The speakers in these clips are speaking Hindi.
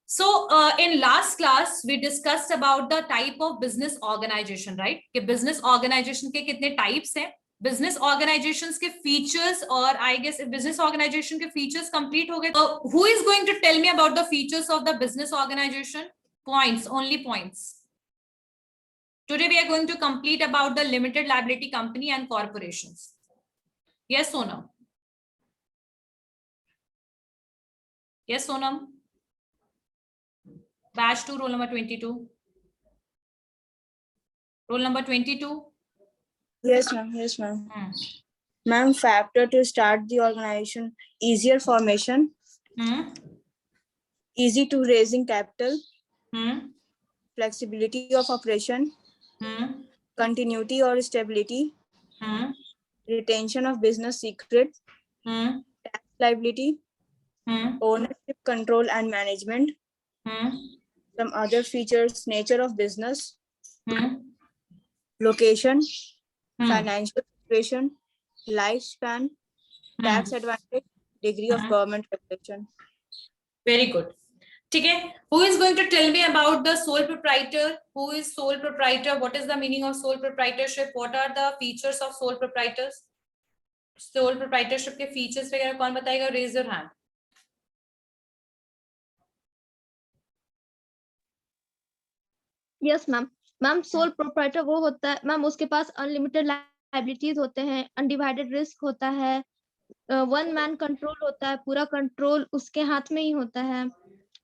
So in last class we discussed about the type of business organization, right? कि business organization के कितने types हैं, business organizations के features, और I guess if business organization के features complete हो गए, who is going to tell me about the features of the business organization? Points, only points. Today we are going to complete about the limited liability company and corporations. Yes, Sonam? Yes, Sonam? Batch 2, roll number 22. Roll number 22. Yes, ma'am. Yes, ma'am. Ma'am, factor to start the organization: easier formation, easy to raising capital, flexibility of operation, continuity or stability, retention of business secret, tax liability, ownership, control and management. Some other features: nature of business, location, financial situation, lifespan, tax advantage, degree of government regulation. Very good. ठीक है. Who is going to tell me about the sole proprietor? Who is sole proprietor? What is the meaning of sole proprietorship? What are the features of sole proprietors? Sole proprietorship के features वगैरह कौन बताएगा? Raise your hand. Yes ma'am. Ma'am sole proprietor वो होता है मैम, उसके पास अनलिमिटेड लायबिलिटीज होते हैं, अनडिवाइडेड रिस्क होता है, वन मैन कंट्रोल होता है, पूरा कंट्रोल उसके हाथ में ही होता है,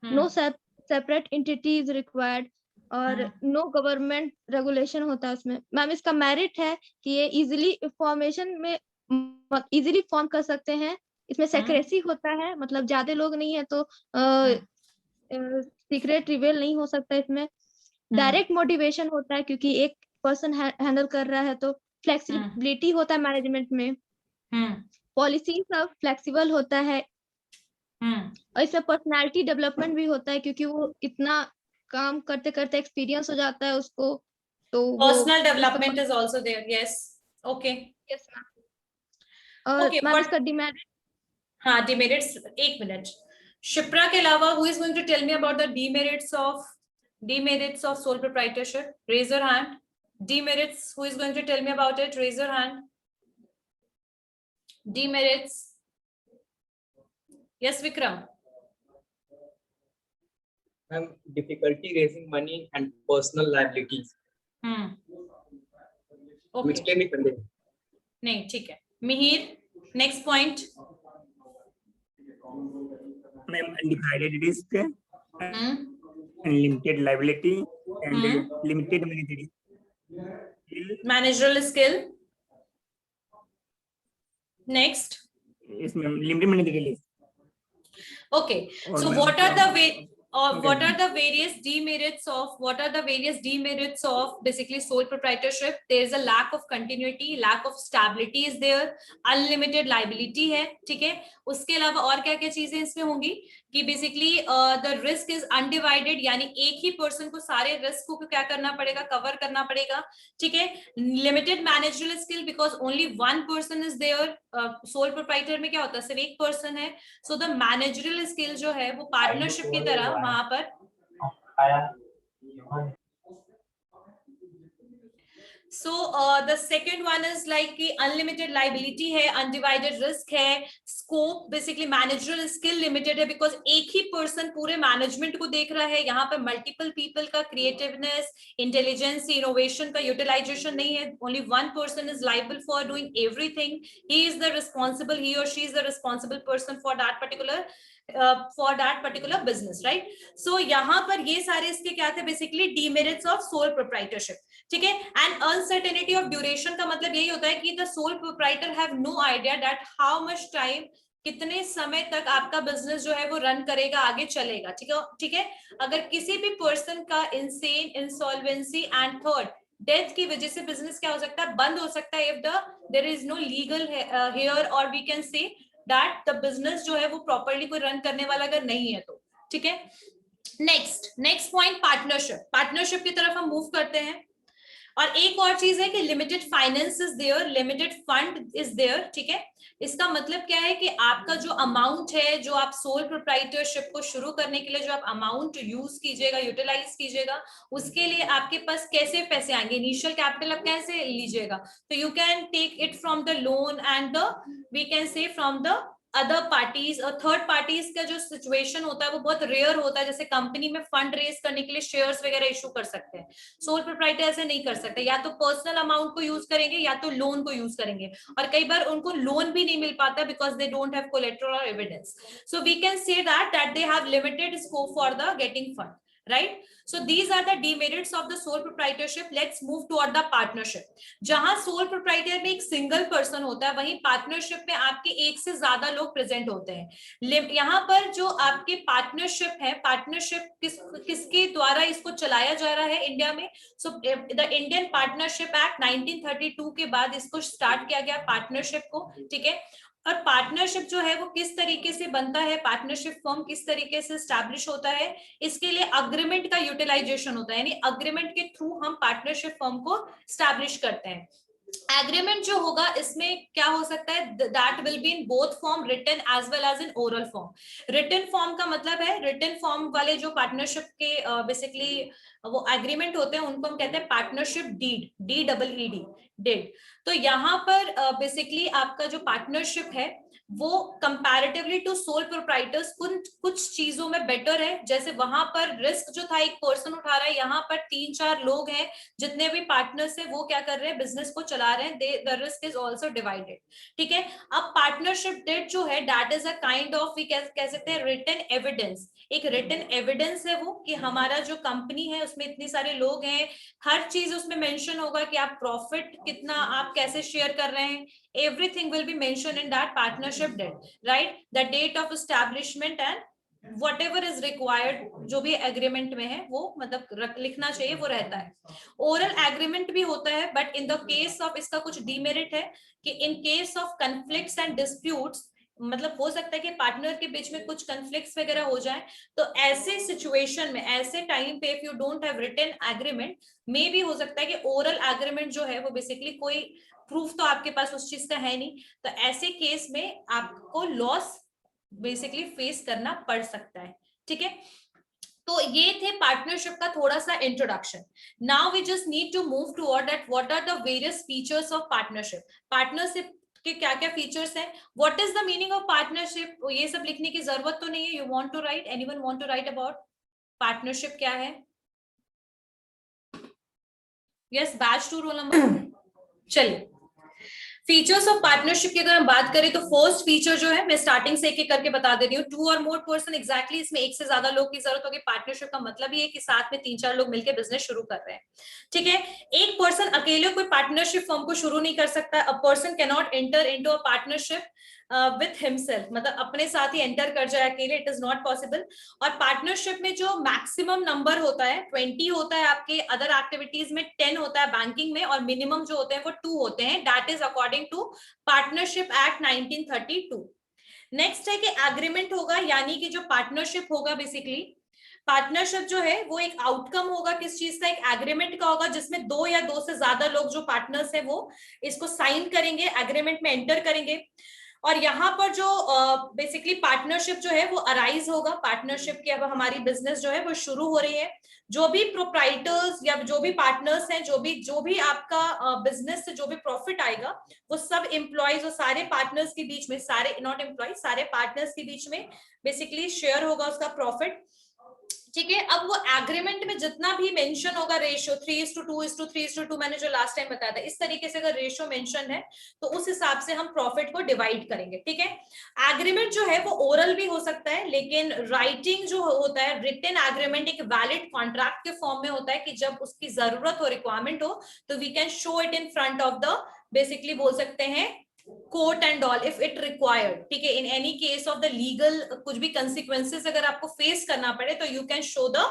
no separate entity is required, और नो गवर्नमेंट रेगुलेशन होता है उसमें. मैम इसका मेरिट है कि ये इजीली फॉर्मेशन में इजीली फॉर्म कर सकते हैं. इसमें सेक्रेसी होता है, मतलब ज्यादा लोग नहीं है तो सीक्रेट रिवील नहीं हो सकता. इसमें डायरेक्ट मोटिवेशन होता है क्योंकि एक पर्सन हैंडल कर रहा है, तो फ्लेक्सिबिलिटी होता है मैनेजमेंट में, पॉलिसी सब फ्लेक्सिबल होता है, और इसमें पर्सनालिटी डेवलपमेंट भी होता है क्योंकि वो इतना काम करते करते एक्सपीरियंस हो जाता है उसको, तो personal development is also there. Yes, okay. Yes ma'am. और मैम इसका डिमेरिट, हाँ डिमेरिट्स, एक मिनट. शिप्रा के अलावा who is going to tell me about the demerits of sole proprietorship? Raise your hand. Demerits, who is going to tell me about it? Raise your hand. Demerits. Yes, Vikram. Difficulty raising money and personal liabilities. Okay. नहीं, ठीक है. Mihir, next point. Ma'am, undivided risk, unlimited liability, and limited managerial skill. Next. Yes, ma'am. Limited managerial. Okay. So what are the various demerits of basically sole proprietorship? There is a lack of continuity, lack of stability is there, unlimited liability है, ठीक है. उसके अलावा और क्या क्या चीजें इसमें होंगी कि basically the risk is undivided, यानी एक ही पर्सन को सारे रिस्क को क्या करना पड़ेगा, कवर करना पड़ेगा, ठीक है. Limited managerial skill because only one person is there. Sole proprietor में क्या होता है, सिर्फ एक पर्सन है, सो द मैनेजरियल स्किल जो है वो पार्टनरशिप की तरह वहां पर. So the second one is like कि unlimited liability है, undivided risk है, scope basically managerial skill limited है because एक ही person पूरे management को देख रहा है. यहाँ पे multiple people का creativeness, intelligence, innovation का utilization नहीं है. Only one person is liable for doing everything. He is the responsible, he or she is the responsible person for that particular business, right? So यहाँ पर ये सारे इसके क्या थे, basically demerits of sole proprietorship, ठीक है. एंड अनसर्टेनिटी ऑफ ड्यूरेशन का मतलब यही होता है कि the sole proprietor have no idea that how much time, कितने समय तक आपका बिजनेस जो है वो रन करेगा, आगे चलेगा, ठीक है. अगर किसी भी पर्सन का insane, insolvency and third death की वजह से बिजनेस क्या हो सकता है, बंद हो सकता है. If there is no legal heir, और we can say that the business जो है वो प्रॉपर्ली कोई रन करने वाला अगर नहीं है तो, ठीक है. नेक्स्ट पॉइंट पार्टनरशिप की तरफ हम मूव करते हैं. और एक और चीज है कि limited finance is there, limited fund is there, ठीक है। इसका मतलब क्या है कि आपका जो अमाउंट है, जो आप सोल प्रोप्राइटरशिप को शुरू करने के लिए जो आप अमाउंट यूज कीजिएगा, यूटिलाइज कीजिएगा, उसके लिए आपके पास कैसे पैसे आएंगे, इनिशियल कैपिटल आप कैसे लीजिएगा, तो you can take it from the loan and the we can say from the other parties. और थर्ड पार्टीज का जो सिचुएशन होता है वो बहुत रेयर होता है, जैसे कंपनी में फंड रेज करने के लिए शेयर्स वगैरह इशू कर सकते हैं, सोल प्रोप्राइटर ऐसे नहीं कर सकते, या तो पर्सनल अमाउंट को यूज करेंगे या तो लोन को यूज करेंगे, और कई बार उनको लोन भी नहीं मिल पाता because they don't have collateral और evidence. So we can say that they have limited scope for the getting fund, right? So these are the demerits of the sole proprietorship. Let's move toward the partnership. जहां sole proprietor में एक सिंगल पर्सन होता है, वहीं पार्टनरशिप में आपके एक से ज्यादा लोग प्रेजेंट होते हैं। यहाँ पर जो आपके पार्टनरशिप है, पार्टनरशिप किसके द्वारा इसको चलाया जा रहा है इंडिया में? So the Indian partnership act 1932 के बाद इसको स्टार्ट किया गया पार्टनरशिप को, ठीक है। और पार्टनरशिप जो है वो किस तरीके से बनता है, पार्टनरशिप फॉर्म किस तरीके से स्टैब्लिश होता है, इसके लिए अग्रीमेंट का यूटिलाइजेशन होता है, यानी अग्रीमेंट के थ्रू हम पार्टनरशिप फॉर्म को स्टैब्लिश करते हैं। एग्रीमेंट जो होगा इसमें क्या हो सकता है, that will be in both form, written as well as in oral form. Written form का मतलब है, रिटन फॉर्म वाले जो पार्टनरशिप के बेसिकली वो एग्रीमेंट होते हैं उनको हम कहते हैं पार्टनरशिप डीड, DEED, डिड। तो यहाँ पर बेसिकली आपका जो पार्टनरशिप है वो कंपैरेटिवली टू सोल प्रोप्राइटर्स कुछ चीजों में बेटर है। जैसे वहां पर रिस्क जो था एक पर्सन उठा रहा है, यहाँ पर 3-4 लोग हैं, जितने भी पार्टनर्स है वो क्या कर रहे हैं, बिजनेस को चला रहे हैं, the risk is also divided, ठीक है। अब पार्टनरशिप डेट जो है that is a kind of, we कह सकते हैं रिटन एविडेंस, एक रिटन एविडेंस है वो कि हमारा जो कंपनी है उसमें इतने सारे लोग हैं, हर चीज उसमें मेंशन होगा कि आप प्रॉफिट कितना, आप कैसे शेयर कर रहे हैं, everything will be mentioned in that partnership deed, right? The date of establishment and whatever is required, जो भी एग्रीमेंट में है वो मतलब लिखना चाहिए, वो रहता है। ओरल एग्रीमेंट भी होता है, but in the case of, इसका कुछ डीमेरिट है कि इन case of conflicts and disputes, मतलब हो सकता है कि पार्टनर के बीच में कुछ कन्फ्लिक्ट्स वगैरह हो जाए, तो ऐसे सिचुएशन में, ऐसे टाइम पे if you don't have written agreement, मे भी हो सकता है कि ओरल एग्रीमेंट जो है वो बेसिकली कोई प्रूफ तो आपके पास उस चीज का है नहीं, तो ऐसे केस में आपको लॉस बेसिकली फेस करना पड़ सकता है, ठीक है। तो ये थे पार्टनरशिप का थोड़ा सा introduction. Now we just need to move toward that what are the various features of partnership. Partnership के क्या क्या फीचर्स हैं, what is the meaning of partnership, ये सब लिखने की जरूरत तो नहीं है। You want to write, anyone want to write about partnership क्या है? Yes, batch 2 roll number. चलिए, फीचर्स ऑफ पार्टनरशिप की अगर हम बात करें तो फर्स्ट फीचर जो है, मैं स्टार्टिंग से एक करके बता दे रही हूँ, 2 और मोर पर्सन, एग्जैक्टली इसमें एक से ज्यादा लोग की जरूरत होगी। पार्टनरशिप का मतलब ये है कि साथ में 3-4 लोग मिलकर बिजनेस शुरू कर रहे हैं, ठीक है। एक पर्सन अकेले कोई पार्टनरशिप फर्म को शुरू नहीं कर सकता। A person can not enter into a partnership with himself, मतलब अपने साथ ही एंटर कर जाए अकेले, इट इज नॉट पॉसिबल। और पार्टनरशिप में जो मैक्सिमम नंबर होता है 20 होता है, आपके अदर एक्टिविटीज में 10 होता है, बैंकिंग में, और मिनिमम जो होते हैं वो 2 होते हैं, that is according to partnership act 1932। Next है कि एग्रीमेंट होगा, यानी कि जो पार्टनरशिप होगा, बेसिकली पार्टनरशिप जो है वो एक आउटकम होगा किस चीज का, एक एग्रीमेंट का होगा, जिसमें 2 या 2 से ज्यादा लोग जो पार्टनर्स है वो इसको साइन करेंगे, एग्रीमेंट में एंटर करेंगे। और यहाँ पर जो बेसिकली पार्टनरशिप जो है वो अराइज होगा, पार्टनरशिप की अब हमारी बिजनेस जो है वो शुरू हो रही है। जो भी प्रोप्राइटर्स या जो भी पार्टनर्स हैं, जो भी आपका बिजनेस से जो भी प्रॉफिट आएगा, वो सब एम्प्लॉयज और सारे पार्टनर्स के बीच में, सारे नॉट एम्प्लॉयज, सारे पार्टनर्स के बीच में बेसिकली शेयर होगा उसका प्रॉफिट, ठीक है। अब वो एग्रीमेंट में जितना भी मेंशन होगा रेशियो 3:2:3:2, मैंने जो लास्ट टाइम बताया था, इस तरीके से अगर रेशियो मेंशन है तो उस हिसाब से हम प्रॉफिट को डिवाइड करेंगे, ठीक है। एग्रीमेंट जो है वो ओरल भी हो सकता है, लेकिन राइटिंग जो होता है, रिटन एग्रीमेंट एक वैलिड कॉन्ट्रैक्ट के फॉर्म में होता है कि जब उसकी जरूरत हो, रिक्वायरमेंट हो, तो we can show it in front of the, basically बोल सकते हैं court and all if it required, ठीक है। In any case of the legal कुछ भी कंसिक्वेंसेस अगर आपको फेस करना पड़े तो you can show the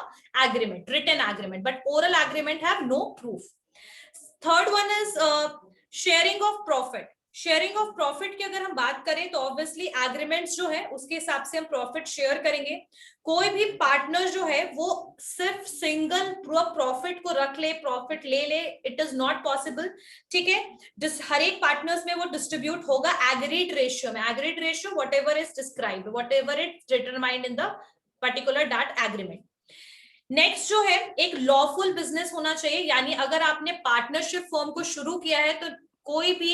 agreement, written agreement, but oral agreement have no proof. Third one is sharing of profit. Sharing of profit की अगर हम बात करें तो ऑब्वियसली एग्रीमेंट्स जो है उसके हिसाब से हम प्रॉफिट शेयर करेंगे। कोई भी पार्टनर जो है वो सिर्फ सिंगल प्रॉफिट को रख ले, प्रॉफिट ले ले, इट इज नॉट पॉसिबल। ठीक है, जिस हर एक पार्टनर्स में वो डिस्ट्रीब्यूट होगा एग्रीड रेशियो में। Agreed ratio what ever is described, what ever it determined in the particular that agreement. Next जो है एक लॉफुल बिजनेस होना चाहिए, यानी अगर आपने पार्टनरशिप फर्म को शुरू किया है तो कोई भी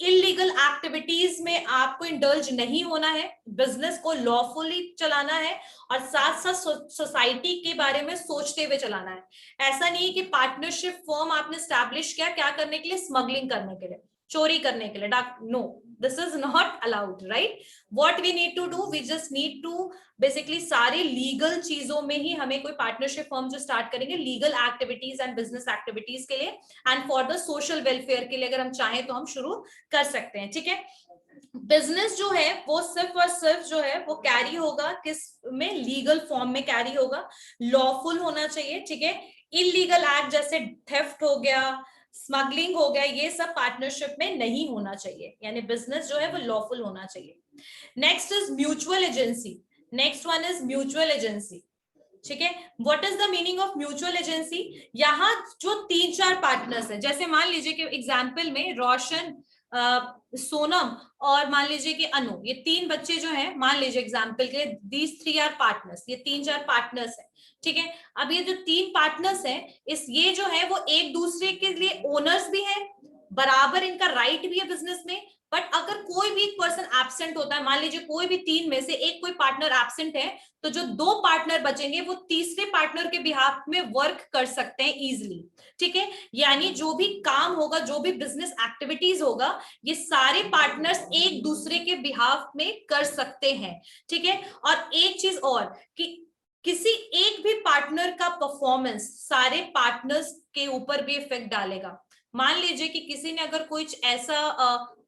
इलीगल एक्टिविटीज में आपको इंडल्ज नहीं होना है, बिजनेस को लॉफुली चलाना है और साथ साथ सोसाइटी के बारे में सोचते हुए चलाना है। ऐसा नहीं कि पार्टनरशिप फर्म आपने स्टैब्लिश किया क्या करने के लिए, स्मगलिंग करने के लिए, चोरी करने के लिए। No, this is not allowed, right. What we need to do, we just need to basically सारे लीगल चीजों में ही हमें कोई पार्टनरशिप फर्म जो स्टार्ट करेंगे legal activities and business activities के लिए and for the social welfare के लिए अगर हम चाहें तो हम शुरू कर सकते हैं। ठीक है, बिजनेस जो है वो सिर्फ और सिर्फ जो है वो कैरी होगा किस में, लीगल फॉर्म में कैरी होगा, लॉफुल होना चाहिए। ठीक है, इलीगल एक्ट जैसे थेफ्ट हो गया, स्मगलिंग हो गया, ये सब पार्टनरशिप में नहीं होना चाहिए, यानी बिजनेस जो है वो लॉफुल होना चाहिए। Next is mutual agency. Next one is mutual agency. ठीक है, what is the meaning of mutual agency? यहाँ जो 3-4 पार्टनर्स हैं, जैसे मान लीजिए कि एग्जाम्पल में रोशन, सोनम और मान लीजिए कि अनु, ये 3 बच्चे जो हैं, मान लीजिए एग्जाम्पल के लिए दीज 3 आर पार्टनर्स, ये 3-4 पार्टनर्स हैं। ठीक है, अब ये जो 3 पार्टनर्स हैं, ये जो है वो एक दूसरे के लिए ओनर्स भी हैं, बराबर इनका राइट भी है बिजनेस में। बट अगर कोई भी पर्सन एब्सेंट होता है, मान लीजिए कोई भी 3 में से एक कोई पार्टनर एब्सेंट है, तो जो 2 पार्टनर बचेंगे वो तीसरे पार्टनर के बिहाफ में वर्क कर सकते हैं इजिली। ठीक है, यानी जो भी काम होगा, जो भी बिजनेस एक्टिविटीज होगा, ये सारे पार्टनर्स एक दूसरे के बिहाफ में कर सकते हैं। ठीक है, और एक चीज और कि किसी एक भी पार्टनर का परफॉर्मेंस सारे पार्टनर्स के ऊपर भी इफेक्ट डालेगा। मान लीजिए कि किसी ने अगर कुछ ऐसा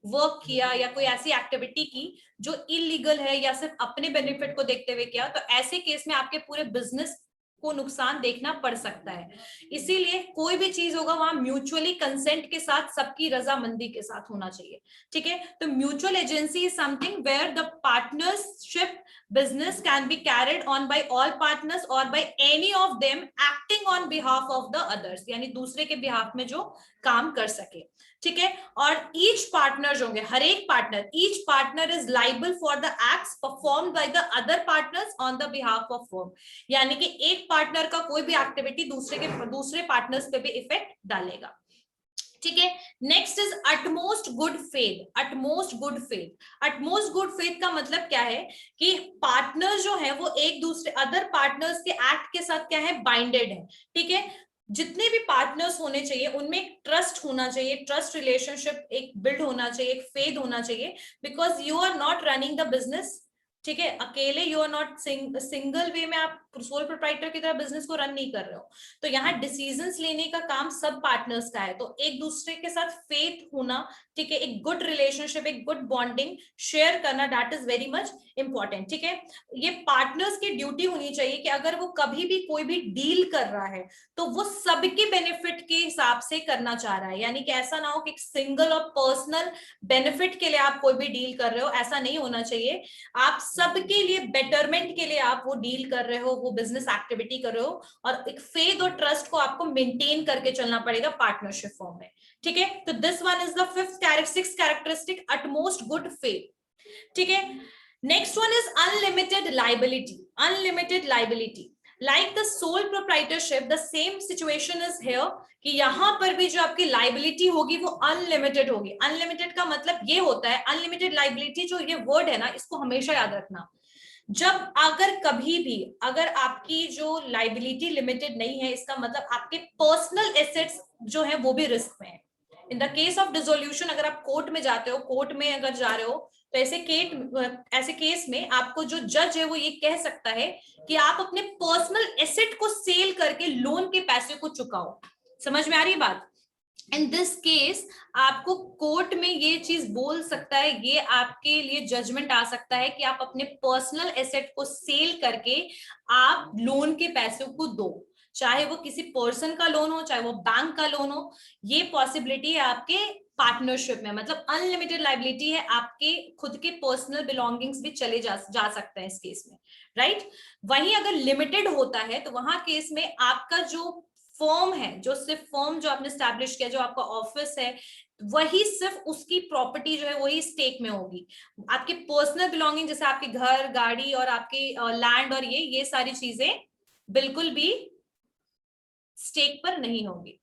वर्क किया या कोई ऐसी एक्टिविटी की जो इलीगल है या सिर्फ अपने बेनिफिट को देखते हुए किया, तो ऐसे केस में आपके पूरे बिजनेस को नुकसान देखना पड़ सकता है। इसीलिए कोई भी चीज होगा वहां म्यूचुअली कंसेंट के साथ, सबकी रजामंदी के साथ होना चाहिए। ठीक है, तो mutual agency is something where the partnership business can be carried on by all partners or by any of them acting on behalf of the others, यानी दूसरे के behalf में जो काम कर सके। ठीक है, और each partner जो होंगे, हर एक partner, each partner is liable for the acts performed by the other partners on the behalf of firm, यानी कि एक पार्टनर का कोई भी एक्टिविटी दूसरे पार्टनर्स पे भी इफेक्ट डालेगा। ठीक है, next is utmost good faith. Utmost good faith, utmost good faith का मतलब क्या है कि पार्टनर जो है वो एक दूसरे अदर पार्टनर्स के एक्ट के साथ क्या है, बाइंडेड है। ठीक है, जितने भी पार्टनर्स होने चाहिए उनमें एक ट्रस्ट होना चाहिए, ट्रस्ट रिलेशनशिप एक बिल्ड होना चाहिए, एक फेथ होना चाहिए, because you are not running the business. ठीक है, अकेले you are not single way में आप सोल प्रोप्राइटर की तरह बिजनेस को रन नहीं कर रहे हो, तो यहाँ डिसीजंस लेने का काम सब पार्टनर्स का है। तो एक दूसरे के साथ फेथ होना, ठीक है, एक गुड रिलेशनशिप, एक गुड बॉन्डिंग शेयर करना, that is very much important. ठीक है, ये पार्टनर्स की ड्यूटी होनी चाहिए कि अगर वो कभी भी कोई भी डील कर रहा है तो वो सबके बेनिफिट के हिसाब से करना चाह रहा है, यानी कि ऐसा ना हो कि सिंगल और पर्सनल बेनिफिट के लिए आप कोई भी डील कर रहे हो, ऐसा नहीं होना चाहिए। आप सबके लिए बेटरमेंट के लिए आप वो डील कर रहे हो, वो बिजनेस एक्टिविटी कर रहे हो, और एक फेथ और ट्रस्ट को आपको मेंटेन करके चलना पड़ेगा पार्टनरशिप फॉर्म में। ठीक है, तो this one is the sixth characteristic, utmost good faith. ठीक है, next one is unlimited liability. Unlimited liability like the sole proprietorship, the same situation is here कि यहां पर भी जो आपकी लाइबिलिटी होगी वो अनलिमिटेड होगी। अनलिमिटेड का मतलब ये होता है, अनलिमिटेड लाइबिलिटी जो ये वर्ड है ना, इसको हमेशा याद रखना। जब अगर कभी भी अगर आपकी जो लाइबिलिटी लिमिटेड नहीं है, इसका मतलब आपके पर्सनल एसेट्स जो है वो भी रिस्क में है। In the case of dissolution, अगर आप कोर्ट में जाते हो, कोर्ट में अगर जा रहे हो, तो ऐसे केस में आपको जो जज है वो ये कह सकता है कि आप अपने पर्सनल एसेट को सेल करके लोन के पैसे को चुकाओ। समझ में आ रही बात? इन दिस केस आपको कोर्ट में ये चीज बोल सकता है, ये आपके लिए जजमेंट आ सकता है कि आप अपने पर्सनल एसेट को सेल करके आप लोन के पैसों को दो। चाहे वो किसी पर्सन का लोन हो, चाहे वो बैंक का लोन हो, ये पॉसिबिलिटी है आपके पार्टनरशिप में। मतलब अनलिमिटेड लायबिलिटी है, आपके खुद के पर्सनल बिलोंगिंग्स भी चले जा सकते हैं इस केस में, राइट। वहीं अगर लिमिटेड होता है तो वहां केस में आपका जो फर्म है, जो सिर्फ फर्म जो आपने स्टैब्लिश किया, जो आपका ऑफिस है, वही सिर्फ उसकी प्रॉपर्टी जो है वही स्टेक में होगी। आपके पर्सनल बिलोंगिंग जैसे आपके घर, गाड़ी और आपके लैंड और ये सारी चीजें बिल्कुल भी स्टेक पर नहीं होगी।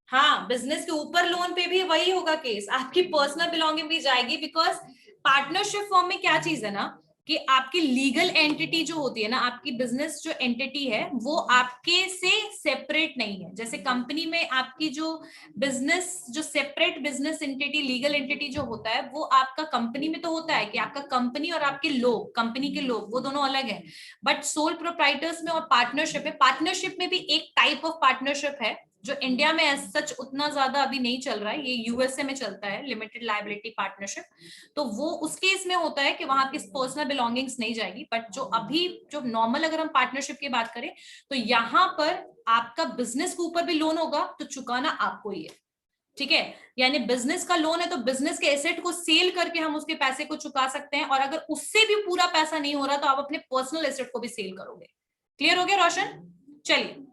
हाँ, बिजनेस के ऊपर लोन पे भी वही होगा केस, आपकी पर्सनल बिलोंगिंग भी जाएगी। बिकॉज पार्टनरशिप फॉर्म में क्या चीज है ना कि आपकी लीगल एंटिटी जो होती है ना, आपकी बिजनेस जो एंटिटी है वो आपके से सेपरेट नहीं है। जैसे कंपनी में आपकी जो बिजनेस, जो separate business entity, legal entity जो होता है वो आपका कंपनी में तो होता है कि आपका कंपनी और आपके लोग, कंपनी के लोग, वो दोनों अलग है। बट सोल प्रोप्राइटर्स में और पार्टनरशिप में, पार्टनरशिप में भी एक टाइप ऑफ पार्टनरशिप है जो इंडिया में एज सच उतना ज्यादा अभी नहीं चल रहा है, ये यूएसए में चलता है, लिमिटेड लायबिलिटी पार्टनरशिप। तो वो उस केस में होता है कि वहां आपकी पर्सनल बिलोंगिंग्स नहीं जाएगी। बट जो अभी जो नॉर्मल अगर हम पार्टनरशिप की बात करें तो यहाँ पर आपका बिजनेस के ऊपर भी लोन होगा तो चुकाना आपको ही है, ठीक है। यानी बिजनेस का लोन है तो बिजनेस के एसेट को सेल करके हम उसके पैसे को चुका सकते हैं, और अगर उससे भी पूरा पैसा नहीं हो रहा तो आप अपने पर्सनल एसेट को भी सेल करोगे। क्लियर हो गया रोशन? चलिए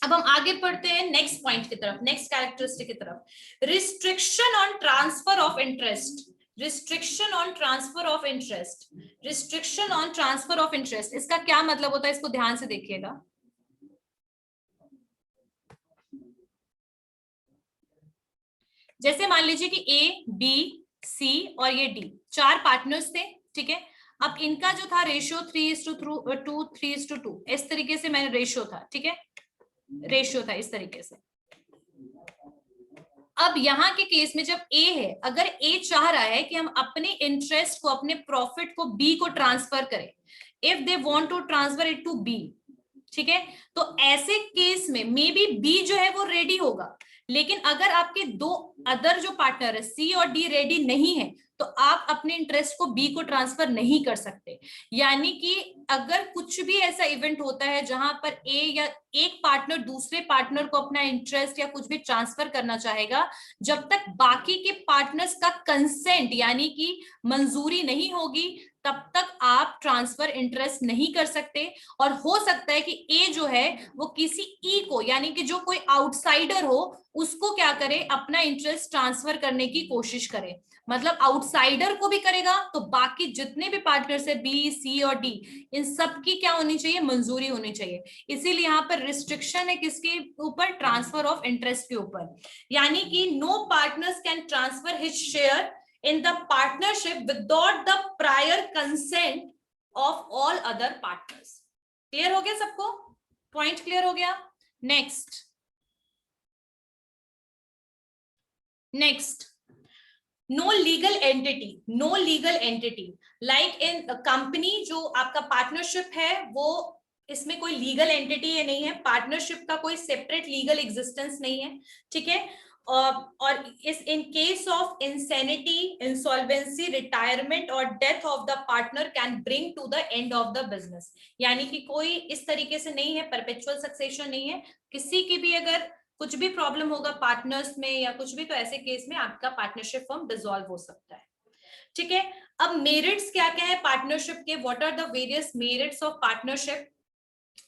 अब हम आगे बढ़ते हैं नेक्स्ट पॉइंट की तरफ, नेक्स्ट कैरेक्टरिस्टिक की तरफ। Restriction on transfer of interest, restriction on transfer of interest, restriction on transfer of interest, इसका क्या मतलब होता है, इसको ध्यान से देखिएगा। जैसे मान लीजिए कि ए, बी, सी और ये डी, चार पार्टनर्स थे, ठीक है। अब इनका जो था रेशियो 3:2, 3:2, इस तरीके से मैंने रेशियो था, ठीक है, रेशियो था इस तरीके से। अब यहाँ के केस में जब ए है, अगर ए चाह रहा है कि हम अपने इंटरेस्ट को, अपने प्रॉफिट को बी को ट्रांसफर करें, if they want to transfer it to B, ठीक है, तो ऐसे केस में मे बी बी जो है वो रेडी होगा। लेकिन अगर आपके दो अदर जो पार्टनर है सी और डी रेडी नहीं है तो आप अपने इंटरेस्ट को बी को ट्रांसफर नहीं कर सकते। यानी कि अगर कुछ भी ऐसा इवेंट होता है जहां पर ए या एक पार्टनर दूसरे पार्टनर को अपना इंटरेस्ट या कुछ भी ट्रांसफर करना चाहेगा, जब तक बाकी के पार्टनर्स का कंसेंट यानी कि मंजूरी नहीं होगी तब तक आप ट्रांसफर इंटरेस्ट नहीं कर सकते। और हो सकता है कि ए जो है वो किसी ई को, यानी कि जो कोई आउटसाइडर हो, उसको क्या करे, अपना इंटरेस्ट ट्रांसफर करने की कोशिश करे। मतलब आउटसाइडर को भी करेगा तो बाकी जितने भी पार्टनर्स है बी, सी और डी, इन सब की क्या होनी चाहिए, मंजूरी होनी चाहिए। इसीलिए यहाँ पर रिस्ट्रिक्शन है किसके ऊपर, ट्रांसफर ऑफ इंटरेस्ट के ऊपर। यानी कि no partners can transfer his share in the partnership without the prior consent of all other partners. Clear हो गया सबको? पॉइंट क्लियर हो गया? Next no legal entity like in company, जो आपका पार्टनरशिप है वो, इसमें कोई लीगल एंटिटी नहीं है, पार्टनरशिप का कोई सेपरेट लीगल एग्जिस्टेंस नहीं है, ठीक है। और इस in case of insanity, insolvency, retirement और death of the partner can bring to the end of the business. यानी कि कोई इस तरीके से नहीं है, परपेचुअल सक्सेशन नहीं है, किसी की भी अगर कुछ भी प्रॉब्लम होगा पार्टनर्स में या कुछ भी, तो ऐसे केस में आपका पार्टनरशिप फॉर्म डिसॉल्व हो सकता है, ठीक है। अब मेरिट्स क्या क्या है पार्टनरशिप के, what are the various merits of partnership,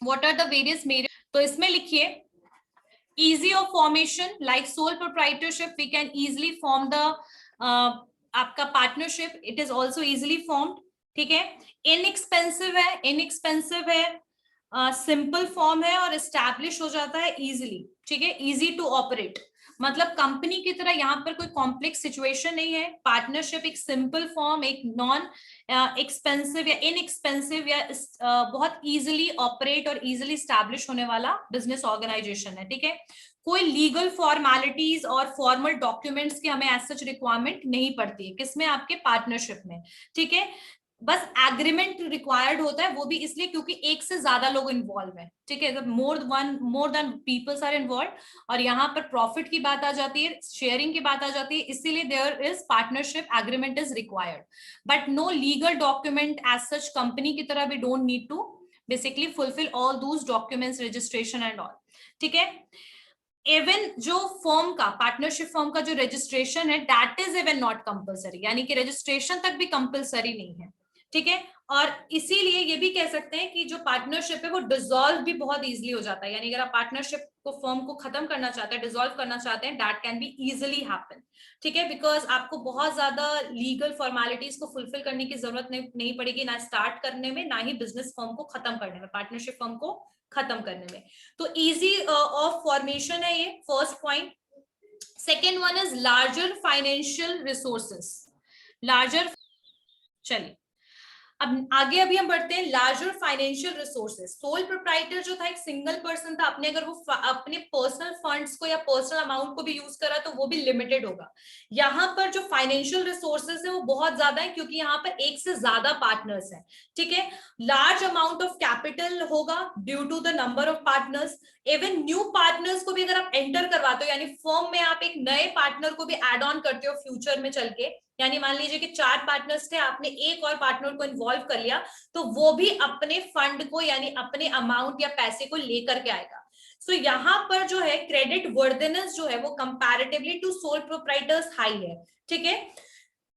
what are the various merits, तो इसमें लिखिए easy of formation, like sole proprietorship we can easily form the आपका partnership, it is also easily formed, ठीक है। inexpensive है, simple form है और establish हो जाता है easily, ठीक है, easy to operate, मतलब कंपनी की तरह यहाँ पर कोई कॉम्प्लेक्स सिचुएशन नहीं है। पार्टनरशिप एक सिंपल फॉर्म, एक नॉन एक्सपेंसिव या इनएक्सपेंसिव या बहुत इजीली ऑपरेट और इजीली स्टैब्लिश होने वाला बिजनेस ऑर्गेनाइजेशन है, ठीक है। कोई लीगल फॉर्मेलिटीज और फॉर्मल डॉक्यूमेंट्स की हमें एज सच रिक्वायरमेंट नहीं पड़ती है, किसमें, आपके पार्टनरशिप में, ठीक है। बस एग्रीमेंट रिक्वायर्ड होता है, वो भी इसलिए क्योंकि एक से ज्यादा लोग इन्वॉल्व हैं, ठीक है, more than peoples are involve, और यहाँ पर प्रॉफिट की बात आ जाती है, शेयरिंग की बात आ जाती है, इसीलिए there is partnership agreement is required, but no legal document as such. Company की तरह we don't need to basically fulfil all those documents, registration and all, ठीक है। इवन जो फर्म का, पार्टनरशिप फर्म का जो रजिस्ट्रेशन है, that is even not compulsory, यानी कि रजिस्ट्रेशन तक भी कंपलसरी नहीं है, ठीक है। और इसीलिए ये भी कह सकते हैं कि जो पार्टनरशिप है वो डिसॉल्व भी बहुत इजीली हो जाता है, यानी अगर आप पार्टनरशिप को, फर्म को खत्म करना चाहते हैं, डिसॉल्व करना चाहते हैं, that can be easily happen, ठीक है, बिकॉज आपको बहुत ज्यादा लीगल फॉर्मेलिटीज को फुलफिल करने की जरूरत नहीं पड़ेगी, ना स्टार्ट करने में, ना ही बिजनेस फर्म को खत्म करने में, पार्टनरशिप फर्म को खत्म करने में। तो इजी ऑफ फॉर्मेशन है ये first point. Second one is larger financial resources, larger, चलिए अब आगे अभी हम बढ़ते हैं। Larger financial resources, sole proprietor जो था एक सिंगल पर्सन था, अपने अगर वो अपने पर्सनल फंड्स को या पर्सनल अमाउंट को भी यूज करा तो वो भी लिमिटेड होगा। यहाँ पर जो फाइनेंशियल रिसोर्सेज है वो बहुत ज्यादा है, क्योंकि यहाँ पर एक से ज्यादा पार्टनर्स हैं, ठीक है। लार्ज अमाउंट ऑफ कैपिटल होगा due to the number of partners. Even new partners को भी अगर आप एंटर करवाते हो, यानी फर्म में आप एक नए पार्टनर को भी एड ऑन करते हो फ्यूचर में चल के, यानी मान लीजिए कि 4 पार्टनर्स थे, आपने एक और पार्टनर को इन्वॉल्व कर लिया, तो वो भी अपने फंड को, यानी अपने अमाउंट या पैसे को लेकर के आएगा। सो यहाँ पर जो है क्रेडिट वर्दिनेस जो है वो comparatively to sole proprietors high है, ठीक है।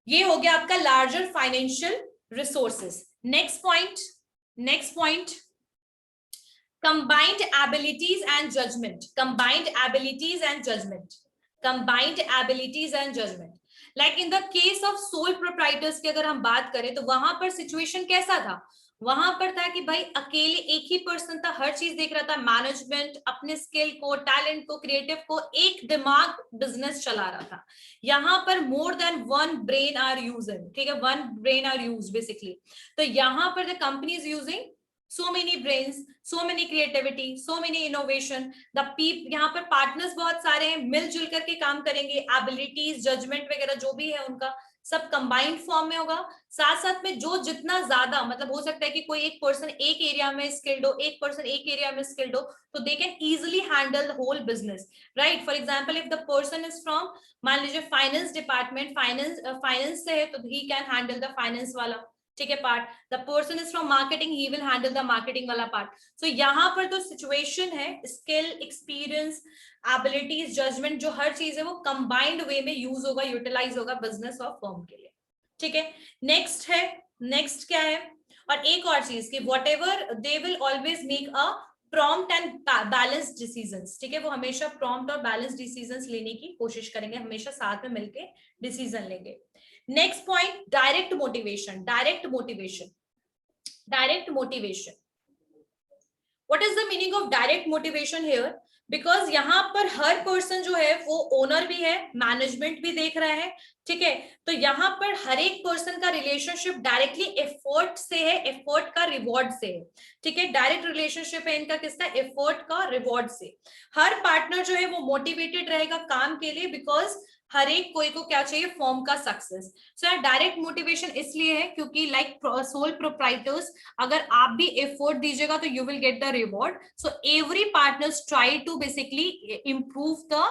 ये हो गया आपका larger financial resources. Next point combined abilities and judgment, combined abilities and judgment, like in the case of sole proprietors की अगर हम बात करें तो वहां पर सिचुएशन कैसा था, वहां पर था कि भाई अकेले एक ही पर्सन था, हर चीज देख रहा था, मैनेजमेंट, अपने स्किल को, टैलेंट को, क्रिएटिव को, एक दिमाग बिजनेस चला रहा था। यहाँ पर more than one brain are using, ठीक है, one brain are use basically. तो यहाँ पर the company is using so many brains, so many creativity, so many innovation, the people, यहाँ पर पार्टनर्स बहुत सारे हैं, मिलजुल करके काम करेंगे, एबिलिटीज, जजमेंट वगैरह जो भी है उनका सब कंबाइंड फॉर्म में होगा। साथ साथ में जो जितना ज्यादा, मतलब हो सकता है कि कोई एक पर्सन एक एरिया में स्किल्ड हो, एक पर्सन एक एरिया में स्किल्ड हो, तो they can easily handle the whole business, right. For example if the person is from, मान लीजिए फाइनेंस डिपार्टमेंट, फाइनेंस से है, तो he can handle the finance वाला, ठीक है, part. The person is from marketing, he will handle the marketing वाला पार्ट। सो यहाँ पर तो सिचुएशन है, स्किल, एक्सपीरियंस, एबिलिटीज, जजमेंट, जो हर चीज है वो कंबाइंड वे में यूज होगा, यूटिलाइज होगा बिजनेस और फर्म के लिए, ठीक है। नेक्स्ट क्या है, और एक और चीज कि what ever they will always make a prompt and balanced decisions, ठीक है, वो हमेशा प्रॉम्प्ट और बैलेंस्ड डिसीजंस लेने की कोशिश करेंगे, हमेशा साथ में मिलके डिसीजन लेंगे। Next point, direct motivation. What is the meaning of direct motivation here? Because यहाँ पर हर पर्सन जो है वो ओनर भी है, मैनेजमेंट भी देख रहा है, ठीक है। तो यहाँ पर हर एक पर्सन का रिलेशनशिप डायरेक्टली एफर्ट से है, एफर्ट का रिवॉर्ड से है, ठीक है। डायरेक्ट रिलेशनशिप है इनका किसका? एफर्ट का रिवॉर्ड से। हर पार्टनर जो है वो मोटिवेटेड रहेगा काम के लिए, बिकॉज हर एक कोई को क्या चाहिए? फर्म का सक्सेस। सो यार डायरेक्ट मोटिवेशन इसलिए है क्योंकि लाइक सोल प्रोप्राइटर्स, अगर आप भी एफर्ट दीजिएगा तो you will get the reward. So every partners try to basically improve the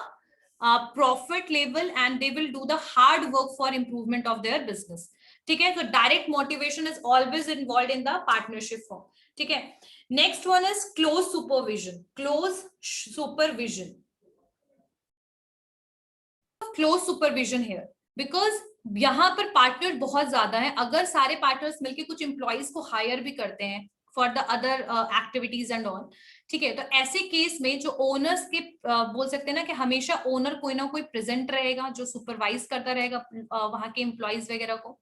profit level and they will do the hard work for improvement of their business, ठीक है। So direct motivation is always involved in the partnership form, ठीक है। Next one is close supervision. Close supervision here because यहाँ पर पार्टनर बहुत ज्यादा है, अगर सारे पार्टनर्स मिलके कुछ एम्प्लॉइज को हायर भी करते हैं for the other activities and all, ठीक है, तो ऐसे केस में जो ओनर्स के बोल सकते हैं ना कि हमेशा ओनर कोई ना कोई प्रेजेंट रहेगा जो सुपरवाइज करता रहेगा वहां के एम्प्लॉइज वगैरह को।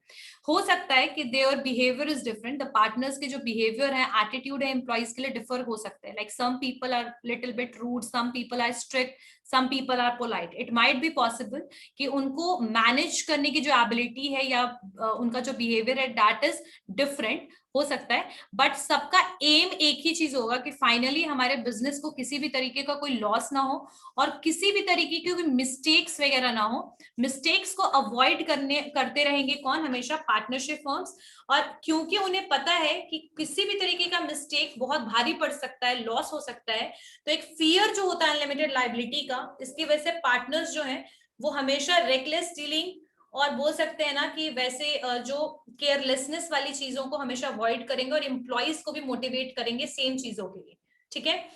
हो सकता है कि their behaviour is different, the partners के जो बिहेवियर है, एटीट्यूड है एम्प्लॉइज के लिए डिफर हो सकते हैं, like some people are little bit rude, some people are strict, some people are polite. It might be possible कि उनको मैनेज करने की जो एबिलिटी है या उनका जो बिहेवियर है that is different हो सकता है, बट सबका एम एक ही चीज होगा कि फाइनली हमारे बिजनेस को किसी भी तरीके का कोई लॉस ना हो और किसी भी तरीके की कोई मिस्टेक्स वगैरह ना हो। मिस्टेक्स को अवॉइड करते रहेंगे कौन? हमेशा पार्टनरशिप फर्म्स। और क्योंकि उन्हें पता है कि किसी भी तरीके का मिस्टेक बहुत भारी पड़ सकता है, लॉस हो सकता है, तो एक फियर जो होता है अनलिमिटेड लायबिलिटी का, इसकी वजह से पार्टनर्स जो है वो हमेशा रेकलेस डीलिंग और बोल सकते हैं ना कि वैसे जो केयरलेसनेस वाली चीजों को हमेशा अवॉइड करेंगे और एम्प्लॉइज को भी मोटिवेट करेंगे सेम चीजों के लिए, ठीक है।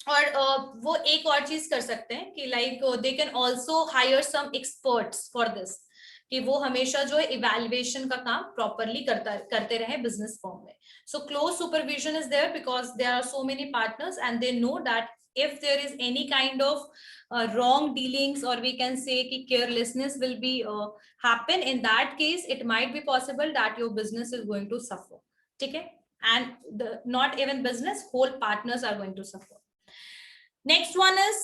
और वो एक और चीज कर सकते हैं कि like they can also hire some experts for this, कि वो हमेशा जो है इवैल्यूएशन का काम प्रॉपरली करते रहे बिजनेस फॉर्म में। So close supervision is there because there are so many partners and they know that if there is any kind of wrong dealings or we can say ki carelessness will be happen, in that case it might be possible that your business is going to suffer, ठीक है, and not even business, whole partners are going to suffer. Next one is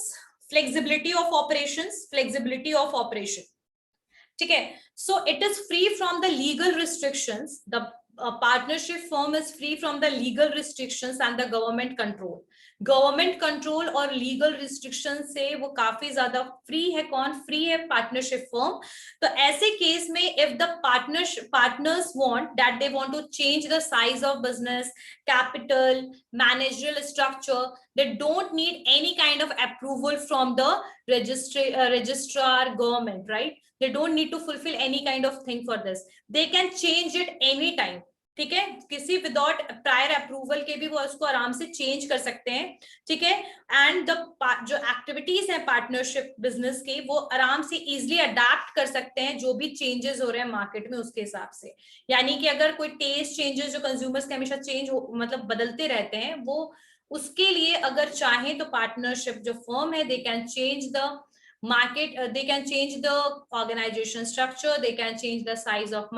flexibility of operations. Flexibility of operation, ठीक है, so it is free from the legal restrictions. The partnership firm is free from the legal restrictions and the government control. Government control और लीगल रिस्ट्रिक्शन से वो काफी ज्यादा फ्री है। कौन फ्री है? Partnership firm. तो ऐसे केस में if the partners want that they want to change the size of business, capital, managerial structure, they don't need any kind of approval from the registrar government, right? They don't need to fulfill any kind of thing for this. They can change it anytime, ठीक है, किसी विदाउट प्रायर अप्रूवल के भी वो उसको आराम से चेंज कर सकते हैं, ठीक है। एंड द जो एक्टिविटीज हैं पार्टनरशिप बिजनेस के, वो आराम से इजिली अडेप्ट कर सकते हैं जो भी चेंजेस हो रहे हैं मार्केट में उसके हिसाब से। यानी कि अगर कोई टेस्ट चेंजेस जो कंज्यूमर्स के हमेशा चेंज हो मतलब बदलते रहते हैं, वो उसके लिए अगर चाहें तो पार्टनरशिप जो फर्म है they can change the market, they can change the organization structure, they can change the size of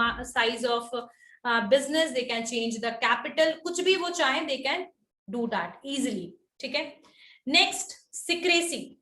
business, they can change the capital, कुछ भी वो चाहें they can do that easily, ठीक है। next secrecy.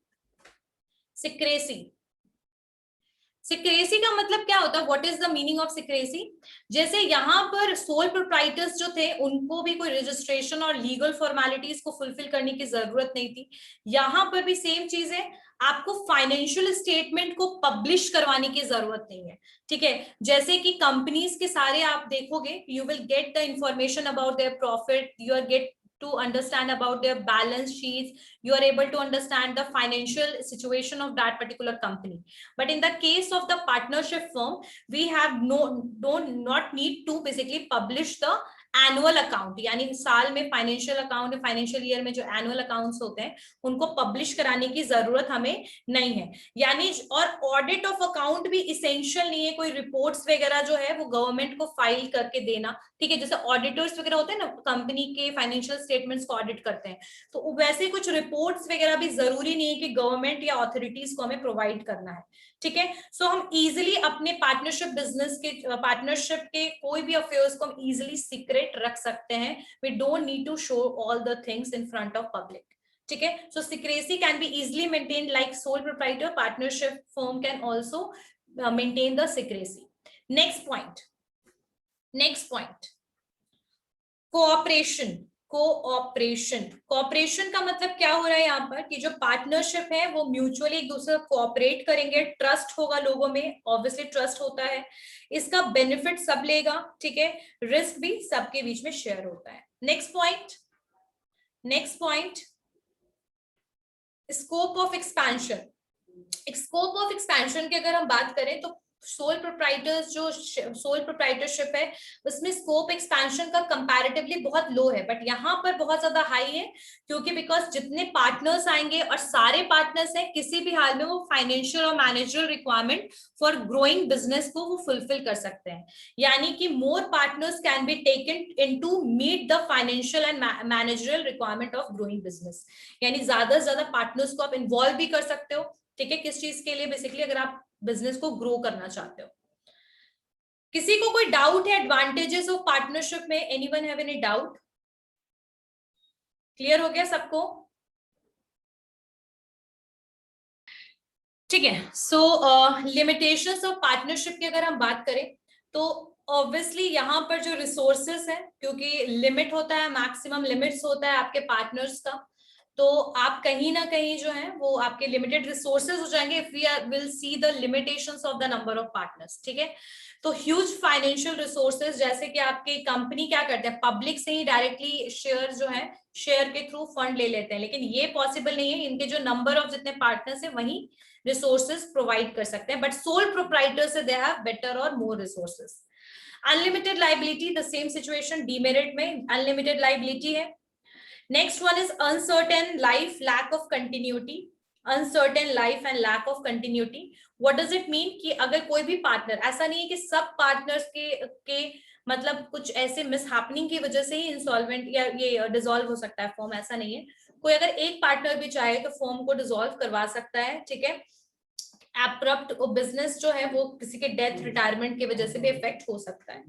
सिक्रेसी का मतलब क्या होता है? What is the meaning of secrecy? जैसे यहाँ पर सोल प्रोप्राइटर्स जो थे उनको भी कोई रजिस्ट्रेशन और लीगल फॉर्मेलिटीज को फुलफिल करने की जरूरत नहीं थी। यहाँ पर भी सेम चीज है, आपको फाइनेंशियल स्टेटमेंट को पब्लिश करवाने की जरूरत नहीं है, ठीक है। जैसे कि कंपनीज के सारे आप देखोगे, you will get the information about their profit, you are get to understand about their balance sheets, you are able to understand the financial situation of that particular company. But in the case of the partnership firm, we have not need to basically publish the annual account, यानी साल में फाइनेंशियल अकाउंट, फाइनेंशियल ईयर में जो एनुअल अकाउंट्स होते हैं उनको पब्लिश कराने की जरूरत हमें नहीं है। यानी और ऑडिट ऑफ अकाउंट भी इसेंशियल नहीं है, कोई रिपोर्ट्स वगैरह जो है वो गवर्नमेंट को फाइल करके देना, ठीक है। जैसे ऑडिटर्स वगैरह होते हैं ना, कंपनी के फाइनेंशियल स्टेटमेंट्स को ऑडिट करते हैं, तो वैसे कुछ रिपोर्ट्स वगैरह भी जरूरी नहीं है कि गवर्नमेंट या ऑथोरिटीज को हमें प्रोवाइड करना है, ठीक है। सो हम इजिली अपने पार्टनरशिप बिजनेस के पार्टनरशिप के कोई भी अफेयर्स को हम इजिली सीक्रेट रख सकते हैं। We don't need to show all the things in front of public, ठीक है। So secrecy can be easily maintained like sole proprietor, partnership firm can also maintain the secrecy. Next point cooperation. Cooperation का मतलब क्या हो रहा है यहाँ पर कि जो पार्टनरशिप है वो म्यूचुअली एक दूसरे को कोऑपरेट करेंगे, ट्रस्ट होगा लोगों में, ऑब्वियसली ट्रस्ट होता है, इसका बेनिफिट सब लेगा, ठीक है, रिस्क भी सबके बीच में शेयर होता है। Next point scope of expansion. Scope of expansion की अगर हम बात करें तो सोल प्रोप्राइटरशिप है उसमें स्कोप एक्सपेंशन का कंपैरेटिवली बहुत लो है, बट यहाँ पर बहुत ज्यादा हाई है, क्योंकि बिकॉज जितने पार्टनर्स आएंगे और सारे पार्टनर्स हैं किसी भी हाल में वो फाइनेंशियल और managerial requirement for growing business को वो फुलफिल कर सकते हैं। यानी कि more partners can be taken into meet the financial and managerial requirement of growing business. यानी ज्यादा से ज्यादा पार्टनर्स को आप इन्वॉल्व भी कर सकते हो, ठीक है, किस चीज के लिए? बेसिकली अगर आप बिजनेस को ग्रो करना चाहते हो। किसी को कोई डाउट है एडवांटेजेस ऑफ पार्टनरशिप में? Anyone have any doubt? Clear हो गया सबको? ठीक है। सो लिमिटेशंस ऑफ पार्टनरशिप की अगर हम बात करें तो ऑब्वियसली यहाँ पर जो रिसोर्सेस है, क्योंकि लिमिट होता है, मैक्सिमम लिमिट्स होता है आपके पार्टनर्स का, तो आप कहीं ना कहीं जो है वो आपके लिमिटेड रिसोर्सेज हो जाएंगे if we will see the limitations of the number of partners. ठीक है, तो ह्यूज फाइनेंशियल रिसोर्सेज, जैसे कि आपकी कंपनी क्या करते हैं, पब्लिक से ही डायरेक्टली शेयर जो है शेयर के थ्रू फंड ले लेते हैं, लेकिन ये पॉसिबल नहीं है, इनके जो नंबर ऑफ जितने पार्टनर्स है वही रिसोर्सेज प्रोवाइड कर सकते हैं, बट सोल प्रोप्राइटर से दे हैव बेटर और more resources. Unlimited liability, the same situation, demerit में अनलिमिटेड लाइबिलिटी है। Next one is uncertain life, lack of continuity, uncertain life and lack of continuity. What does it mean कि अगर कोई भी पार्टनर, ऐसा नहीं है कि सब पार्टनर्स के मतलब कुछ ऐसे मिसहैपनिंग की वजह से ही इंसॉल्वेंट या ये डिसॉल्व हो सकता है फॉर्म, ऐसा नहीं है। कोई अगर एक पार्टनर भी चाहे तो फॉर्म को डिसॉल्व करवा सकता है। ठीक है, एब्रप्ट बिजनेस जो है वो किसी के डेथ, रिटायरमेंट की वजह से भी इफेक्ट हो सकता है।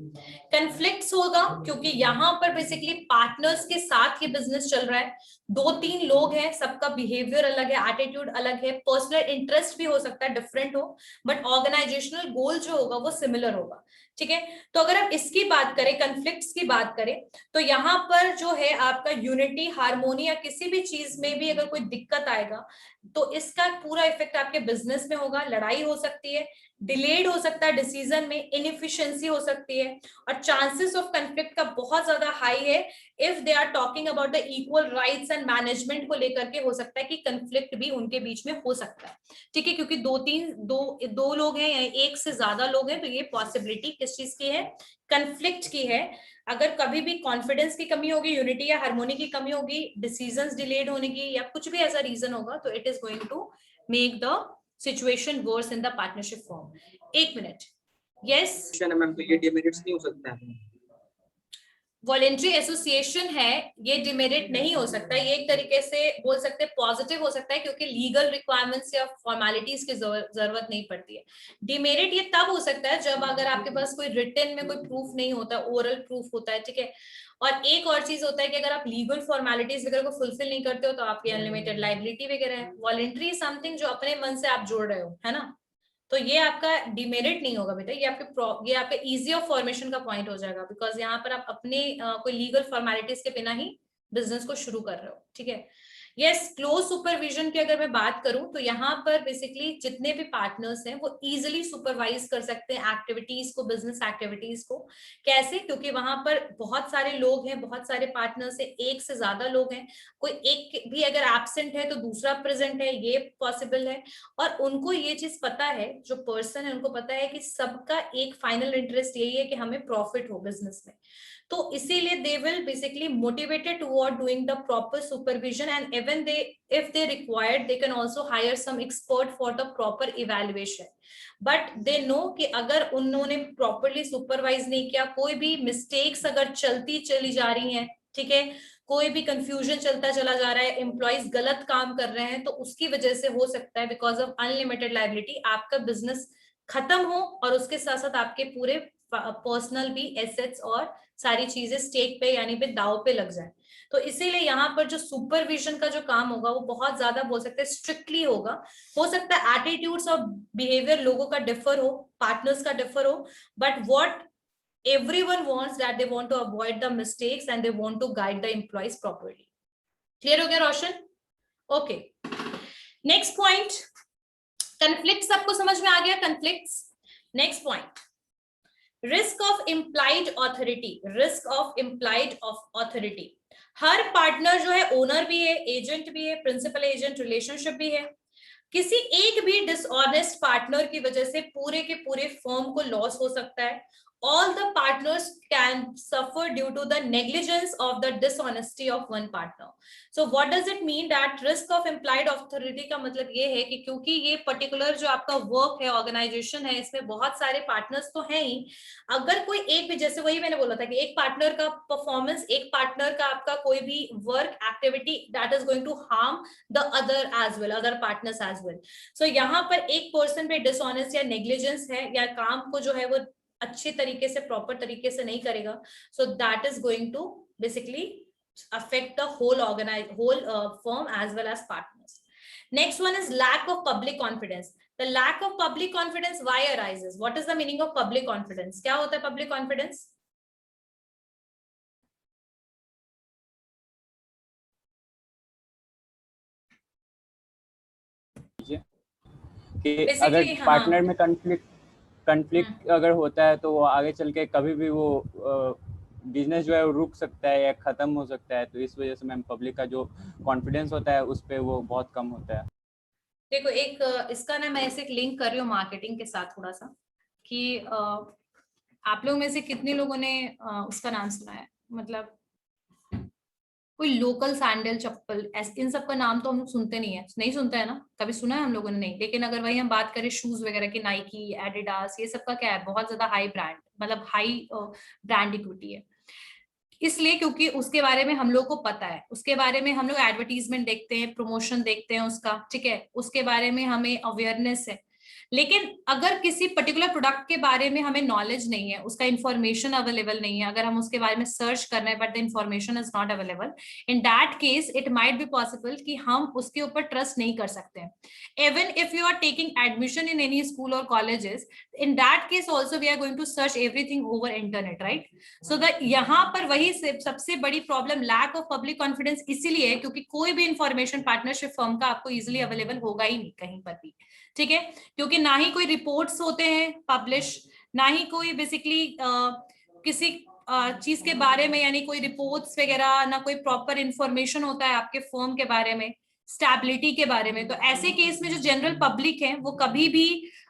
कन्फ्लिक्ट्स होगा क्योंकि यहाँ पर बेसिकली पार्टनर्स के साथ ये बिजनेस चल रहा है, 2-3 लोग हैं, सबका बिहेवियर अलग है, एटीट्यूड अलग है, पर्सनल इंटरेस्ट भी हो सकता है डिफरेंट हो, बट ऑर्गेनाइजेशनल गोल जो होगा वो सिमिलर होगा। ठीक है, तो अगर आप इसकी बात करें, कन्फ्लिक्ट्स की बात करें, तो यहाँ पर जो है आपका यूनिटी, हार्मोनी या किसी भी चीज में भी अगर कोई दिक्कत आएगा तो इसका पूरा इफेक्ट आपके बिजनेस में होगा। लड़ाई हो सकती है, डिलेड हो सकता है डिसीजन में, इनएफिशिएंसी हो सकती है, और चांसेस ऑफ कन्फ्लिक्ट का बहुत ज्यादा हाई है if they are talking about the equal rights and management को लेकर के। हो सकता है कि कन्फ्लिक्ट भी उनके बीच में हो सकता है। ठीक है, क्योंकि दो लोग हैं या एक से ज्यादा लोग हैं, तो ये पॉसिबिलिटी किस चीज की है, कन्फ्लिक्ट की है। अगर कभी भी कॉन्फिडेंस की कमी होगी, यूनिटी या हार्मोनी की कमी होगी, डिसीजंस डिलेड होने की या कुछ भी ऐसा रीजन होगा, तो it is going to make the situation worse in the partnership form. 1 minute, yes. Ma'am, तो ये डिमेरिट्स नहीं हो सकता है? वॉलेंट्री एसोसिएशन है, ये डिमेरिट नहीं हो सकता, ये एक तरीके से बोल सकते हैं पॉजिटिव हो सकता है, क्योंकि लीगल रिक्वायरमेंट्स या फॉर्मेलिटीज की जरूरत नहीं पड़ती है। डिमेरिट ये तब हो सकता है जब अगर आपके पास कोई रिटन में कोई प्रूफ नहीं होता, ओरल प्रूफ होता है। ठीक है, और एक और चीज होता है कि अगर आप लीगल फॉर्मेलिटीज वगैरह को फुलफिल नहीं करते हो तो आपकी अनलिमिटेड लाइबिलिटी वगैरह है। वॉलेंट्री समथिंग जो अपने मन से आप जोड़ रहे हो, है ना, तो ये आपका डिमेरिट नहीं होगा बेटा, ये आपके इजी ऑफ फॉर्मेशन का पॉइंट हो जाएगा, बिकॉज यहाँ पर आप अपने कोई लीगल फॉर्मेलिटीज के बिना ही बिजनेस को शुरू कर रहे हो। ठीक है, यस। क्लोज सुपरविजन की अगर मैं बात करूं तो यहाँ पर बेसिकली जितने भी पार्टनर्स हैं वो इजिली सुपरवाइज कर सकते हैं एक्टिविटीज को, बिजनेस एक्टिविटीज को। कैसे? क्योंकि वहां पर बहुत सारे लोग हैं, बहुत सारे पार्टनर्स हैं, एक से ज्यादा लोग हैं, कोई एक भी अगर एब्सेंट है तो दूसरा प्रेजेंट है, ये पॉसिबल है। और उनको ये चीज पता है, जो पर्सन है उनको पता है कि सबका एक फाइनल इंटरेस्ट यही है कि हमें प्रॉफिट हो बिजनेस में, तो इसीलिए they will basically motivated toward doing the proper supervision, and even if they required they can also hire some expert for the proper evaluation, but they know कि अगर उन्होंने properly supervise नहीं किया, कोई भी mistakes अगर चलती चली जा रही हैं, ठीक है, कोई भी कंफ्यूजन चलता चला जा रहा है, एम्प्लॉइज गलत काम कर रहे हैं, तो उसकी वजह से हो सकता है बिकॉज ऑफ अनलिमिटेड लायबिलिटी आपका बिजनेस खत्म हो और उसके साथ साथ आपके पूरे पर्सनल भी एसेट्स और सारी चीजें स्टेक पे यानी पे दाव पे लग जाए। तो इसीलिए यहाँ पर जो सुपरविजन का जो काम होगा वो बहुत ज्यादा बोल सकते हैं स्ट्रिक्टली होगा। हो सकता है एटीट्यूड्स और बिहेवियर लोगों का डिफर हो, पार्टनर्स का डिफर हो, but what everyone wants that they want to avoid the mistakes and they want to guide the employees properly. Clear हो गया रोशन? Okay. Next point, conflicts सबको समझ में आ गया? conflicts. Next point, risk of implied authority. risk of implied of authority. Her partner जो है ओनर भी है, एजेंट भी है, प्रिंसिपल एजेंट रिलेशनशिप भी है। किसी एक भी डिसऑनेस्ट पार्टनर की वजह से पूरे के पूरे फर्म को लॉस हो सकता है। All the partners can suffer due to the negligence of the dishonesty of one partner. So what does it mean that risk of implied authority का मतलब ये है कि क्योंकि ये पर्टिकुलर जो आपका वर्क है, ऑर्गेनाइजेशन है, इसमें बहुत सारे पार्टनर्स तो हैं ही, अगर कोई एक भी, जैसे वही मैंने बोला था कि एक पार्टनर का परफॉर्मेंस, एक पार्टनर का आपका कोई भी work activity that is going to harm the other as well, other partners as well. So यहाँ पर एक पर्सन पे डिसऑनेस्ट या नेग्लिजेंस है या काम को जो है वो अच्छे तरीके से, प्रॉपर तरीके से नहीं करेगा, so that is going to basically affect the whole firm as well as partners. Next one is lack of public confidence. The lack of public confidence why arises? What is the meaning of public confidence? क्या होता है public confidence? कि Basically, अगर हाँ। पार्टनर में कंफ्लिक्ट अगर होता है तो वो आगे चल के कभी भी वो बिजनेस जो है वो रुक सकता है या खत्म हो सकता है, तो इस वजह से मैम पब्लिक का जो कॉन्फिडेंस होता है उस पे वो बहुत कम होता है। देखो एक इसका ना मैं ऐसे एक लिंक कर रही हूँ मार्केटिंग के साथ थोड़ा सा कि आप लोग में से कितने लोगों ने उसका नाम सुना है, मतलब कोई लोकल सैंडल चप्पल इन सब का नाम तो हम लोग सुनते नहीं सुनते हैं ना, कभी सुना है हम लोगों ने नहीं। लेकिन अगर वही हम बात करें शूज वगैरह की, नाइकी, एडिडास, ये सब का क्या है, बहुत ज्यादा हाई ब्रांड, मतलब हाई ब्रांड इक्विटी है। इसलिए क्योंकि उसके बारे में हम लोग को पता है, उसके बारे में हम लोग एडवर्टीजमेंट देखते हैं, प्रमोशन देखते हैं उसका, ठीक है, उसके बारे में हमें अवेयरनेस है। लेकिन अगर किसी पर्टिकुलर प्रोडक्ट के बारे में हमें नॉलेज नहीं है, उसका इंफॉर्मेशन अवेलेबल नहीं है, अगर हम उसके बारे में सर्च कर रहे हैं but the information is not available, in that case it might be possible कि हम उसके ऊपर ट्रस्ट नहीं कर सकते। Even if you are taking admission in any school और colleges, in that case also we are going to search everything over internet, right? So the यहाँ पर वही सबसे बड़ी problem lack of public confidence इसीलिए है क्योंकि कोई भी इंफॉर्मेशन पार्टनरशिप फर्म का आपको इजिली अवेलेबल होगा ही नहीं कहीं पर भी, ठीक है? क्योंकि ना ही कोई रिपोर्ट्स होते हैं पब्लिश, ना ही कोई बेसिकली किसी चीज के बारे में, यानी कोई रिपोर्ट्स वगैरह, ना कोई प्रॉपर इंफॉर्मेशन होता है आपके फर्म के बारे में, स्टेबिलिटी के बारे में। तो ऐसे केस में जो जनरल पब्लिक है वो कभी भी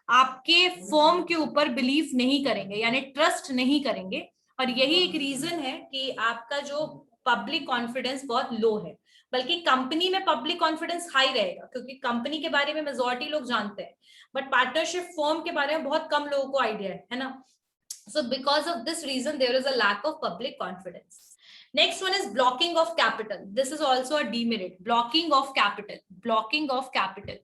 आपके फर्म के ऊपर बिलीव नहीं करेंगे, यानी ट्रस्ट नहीं करेंगे। और यही एक रीजन है कि आपका जो पब्लिक कॉन्फिडेंस बहुत लो है। बल्कि कंपनी में पब्लिक कॉन्फिडेंस हाई रहेगा क्योंकि कंपनी के बारे में मेजॉरिटी लोग जानते हैं, बट पार्टनरशिप फर्म के बारे में बहुत कम लोगों को आइडिया है ना? So because of this reason there is a lack of public confidence. Next one is blocking of capital. This is also a demerit. Blocking of capital. Blocking of capital.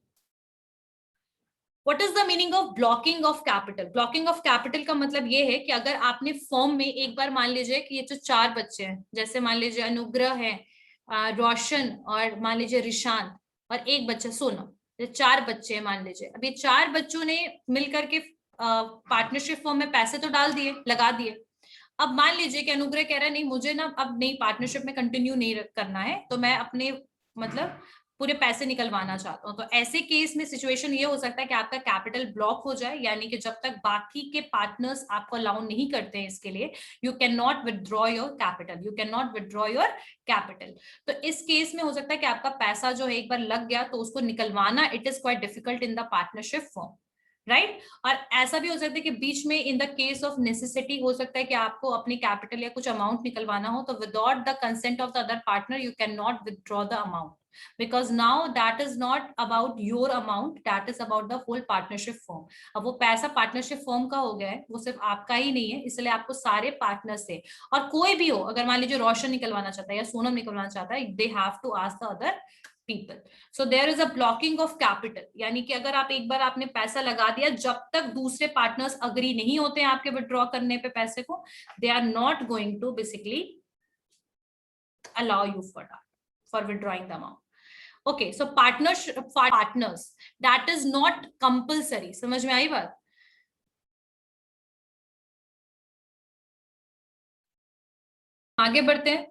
What is the meaning of blocking of capital? Blocking of capital का मतलब ये है कि अगर आपने फॉर्म में एक बार मान लीजिए कि ये जो 4 बच्चे हैं, जैसे मान लीजिए अनुग्रह है, रोशन और मान लीजिए रिशांत और एक बच्चा सोनम, 4 बच्चे हैं मान लीजिए। अब ये 4 बच्चों ने मिलकर के पार्टनरशिप फॉर्म में पैसे तो डाल दिए, लगा दिए। अब मान लीजिए कि अनुग्रह कह रहा है नहीं मुझे ना अब नहीं पार्टनरशिप में कंटिन्यू नहीं करना है, तो मैं अपने मतलब पूरे पैसे निकलवाना चाहता हूँ। तो ऐसे केस में सिचुएशन ये हो सकता है कि आपका कैपिटल ब्लॉक हो जाए, यानी कि जब तक बाकी के पार्टनर्स आपको अलाउ नहीं करते हैं इसके लिए, you can not withdraw your capital, you can not withdraw your capital. तो इस केस में हो सकता है कि आपका पैसा जो है एक बार लग गया तो उसको निकलवाना it is quite difficult in the partnership form, right? और ऐसा भी हो सकता है कि बीच में in the case of necessity हो सकता है कि आपको अपनी कैपिटल या कुछ अमाउंट निकलवाना हो, तो without the consent of the other partner you can not withdraw the amount, because now that is not about your amount, that is about the whole partnership firm. अब वो पैसा पार्टनरशिप फर्म का हो गया है, वो सिर्फ आपका ही नहीं है, इसलिए आपको सारे पार्टनर से, और कोई भी हो, अगर मान लीजिए रोशन निकलवाना चाहता है या सोनम निकलवाना चाहता है, they have to ask the other people. So there is a blocking of capital, यानी कि अगर आप एक बार आपने पैसा लगा दिया, जब तक दूसरे पार्टनर्स अग्री नहीं होते हैं आपके विड्रॉ करने पे पैसे को, they are not going to basically allow you for that, for withdrawing the amount. Okay, so partners, that is not compulsory. समझ में आई बात? आगे बढ़ते हैं।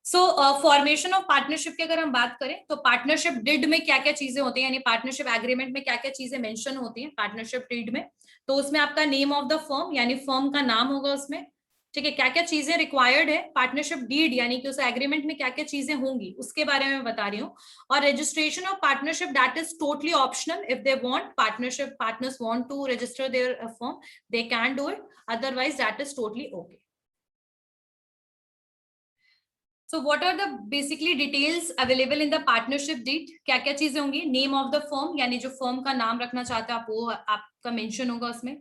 सो फॉर्मेशन ऑफ पार्टनरशिप की अगर हम बात करें तो पार्टनरशिप डीड में क्या क्या चीजें होती हैं, यानी पार्टनरशिप एग्रीमेंट में क्या क्या चीजें मेंशन होती हैं पार्टनरशिप डीड में। तो उसमें आपका नेम ऑफ द फर्म, यानी फर्म का नाम होगा उसमें, ठीक है? क्या क्या चीजें रिक्वायर्ड है पार्टनरशिप डीड, यानी कि उस एग्रीमेंट में क्या क्या चीजें होंगी उसके बारे में बता रही हूँ। और registration of partnership that is totally optional, if they want partnership partners want to register their firm they can do it, otherwise that is totally okay. So what are the basically details available in the partnership deed? क्या क्या चीजें होंगी? नेम ऑफ द फर्म, यानी जो फर्म का नाम रखना चाहते हैं आप, वो आपका मेंशन होगा उसमें।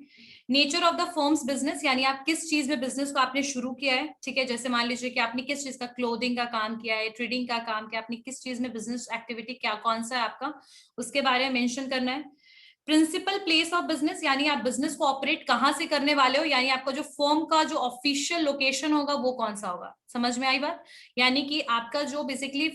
Nature of the firm's business, यानी आप किस चीज में बिजनेस को आपने शुरू किया है, ठीक है? जैसे मान लीजिए कि आपने किस चीज का, क्लोथिंग का काम किया है, ट्रेडिंग का काम किया, आपने किस चीज में बिजनेस एक्टिविटी क्या, कौन सा है आपका, उसके बारे में मेंशन करना है। प्रिंसिपल प्लेस ऑफ बिजनेस, यानी आप बिजनेस को ऑपरेट कहाँ से करने वाले हो, यानी आपका जो फर्म का जो ऑफिशियल लोकेशन होगा वो कौन सा होगा। समझ में आई बात? यानी कि आपका जो बेसिकली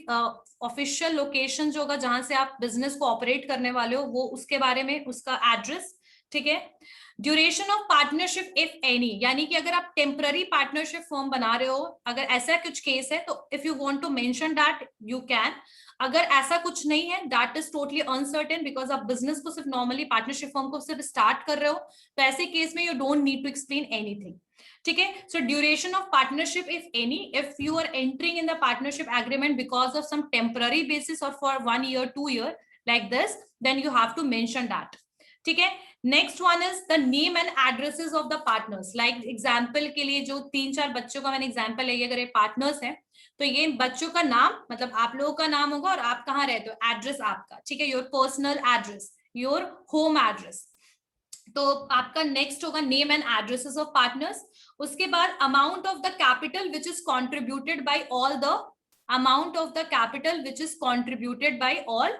ऑफिशियल लोकेशन जो होगा जहां से आप बिजनेस को ऑपरेट करने वाले हो, वो उसके बारे में उसका एड्रेस। ठीक है। Duration of partnership if any, यानी कि अगर आप टेम्पररी पार्टनरशिप फॉर्म बना रहे हो, अगर ऐसा कुछ केस है तो if you want to mention that you can. अगर ऐसा कुछ नहीं है, that is totally uncertain, because आप बिजनेस को सिर्फ नॉर्मली पार्टनरशिप फॉर्म को सिर्फ स्टार्ट कर रहे हो, तो ऐसे केस में you don't need to explain anything. ठीक है। So duration of partnership if any, if you are entering in the partnership agreement because of some temporary basis और for 1 year 2 year like this, then you have to mention that. ठीक है। Next one is the name and addresses of the partners. Like example के लिए जो 3-4 बच्चों का मैंने एग्जांपल लिया, अगर ये पार्टनर्स हैं तो ये बच्चों का नाम, मतलब आप लोगों का नाम होगा और आप कहाँ रहते हो, एड्रेस आपका। ठीक है। Your personal address, your home address. तो आपका नेक्स्ट होगा name and addresses of partners. उसके बाद amount of the capital which is contributed bye all the, amount of the capital which is contributed bye all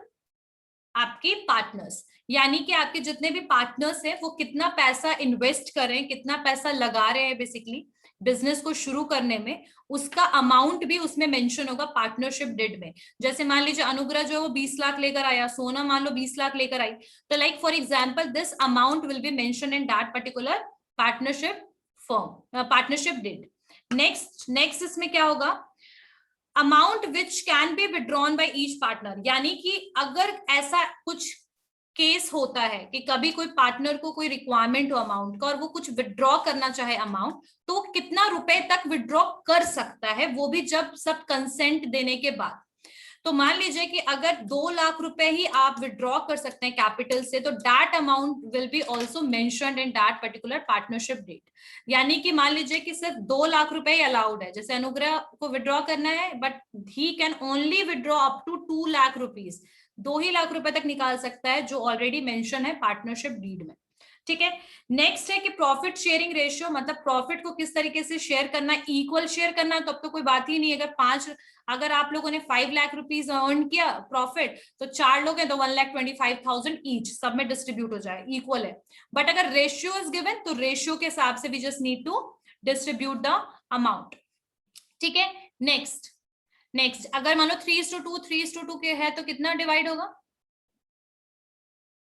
आपके पार्टनर्स, यानी कि आपके जितने भी पार्टनर्स हैं वो कितना पैसा इन्वेस्ट कर रहे हैं, कितना पैसा लगा रहे हैं बेसिकली बिजनेस को शुरू करने में, उसका अमाउंट भी उसमें मेंशन होगा पार्टनरशिप डिड में। जैसे मान लीजिए अनुग्रह जो है वो 20 लाख लेकर आया, सोना मान लो 20 लाख लेकर आई, तो like for example this amount will be mention in that particular partnership form, partnership did. Next इसमें क्या होगा, amount which can be withdrawn by each partner, यानी कि अगर ऐसा कुछ केस होता है कि कभी कोई पार्टनर को कोई रिक्वायरमेंट हो अमाउंट का और वो कुछ विड्रॉ करना चाहे अमाउंट, तो कितना रुपए तक विड्रॉ कर सकता है, वो भी जब सब कंसेंट देने के बाद। तो मान लीजिए कि अगर 2 लाख रुपए ही आप विड्रॉ कर सकते हैं कैपिटल से, तो that amount will be also mentioned in that particular partnership deed. यानी कि मान लीजिए कि सिर्फ 2 लाख रुपए ही अलाउड है, जैसे अनुग्रह को विड्रॉ करना है, but he can only withdraw up to 2 lakh rupees, 2 ही लाख रुपए तक निकाल सकता है, जो ऑलरेडी मेंशन है पार्टनरशिप डीड में। ठीक है। नेक्स्ट है कि प्रॉफिट शेयरिंग रेशियो, मतलब प्रॉफिट को किस तरीके से शेयर करना, इक्वल शेयर करना, तब तो कोई बात ही नहीं। अगर आप लोगों ने 5 लाख रुपीज अर्न किया प्रॉफिट, तो 4 लोग हैं तो 1,25,000 ईच, सब में डिस्ट्रीब्यूट हो जाए, इक्वल है। बट अगर रेशियो इज गिवन तो रेशियो के हिसाब से we just need to distribute the amount. ठीक है। नेक्स्ट अगर मान लो 3:2 3:2 के है तो कितना डिवाइड होगा,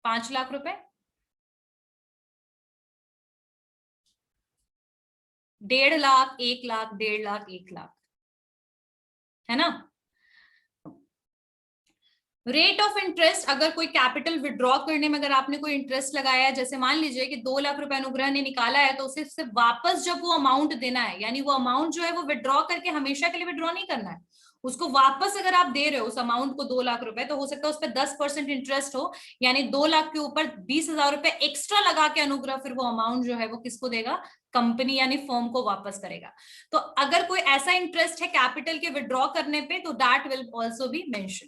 5 लाख रुपए, 1.5 लाख, 1 लाख, 1.5 लाख, 1 लाख, है ना। रेट ऑफ इंटरेस्ट, अगर कोई कैपिटल विड्रॉ करने में अगर आपने कोई इंटरेस्ट लगाया है, जैसे मान लीजिए कि 2 लाख रुपए अनुग्रह ने निकाला है, तो उसे सिर्फ वापस जब वो अमाउंट देना है, यानी वो अमाउंट जो है वो विड्रॉ करके हमेशा के लिए विड्रॉ नहीं करना है, उसको वापस अगर आप दे रहे हो उस अमाउंट को 2 लाख रुपए, तो हो सकता है उस पर 10% इंटरेस्ट हो, यानी 2 लाख के ऊपर 20,000 रुपए एक्स्ट्रा लगा के अनुग्रह फिर वो अमाउंट जो है वो किसको देगा, कंपनी यानी फर्म को वापस करेगा। तो अगर कोई ऐसा इंटरेस्ट है कैपिटल के विड्रॉ करने पे, तो that will also be mention.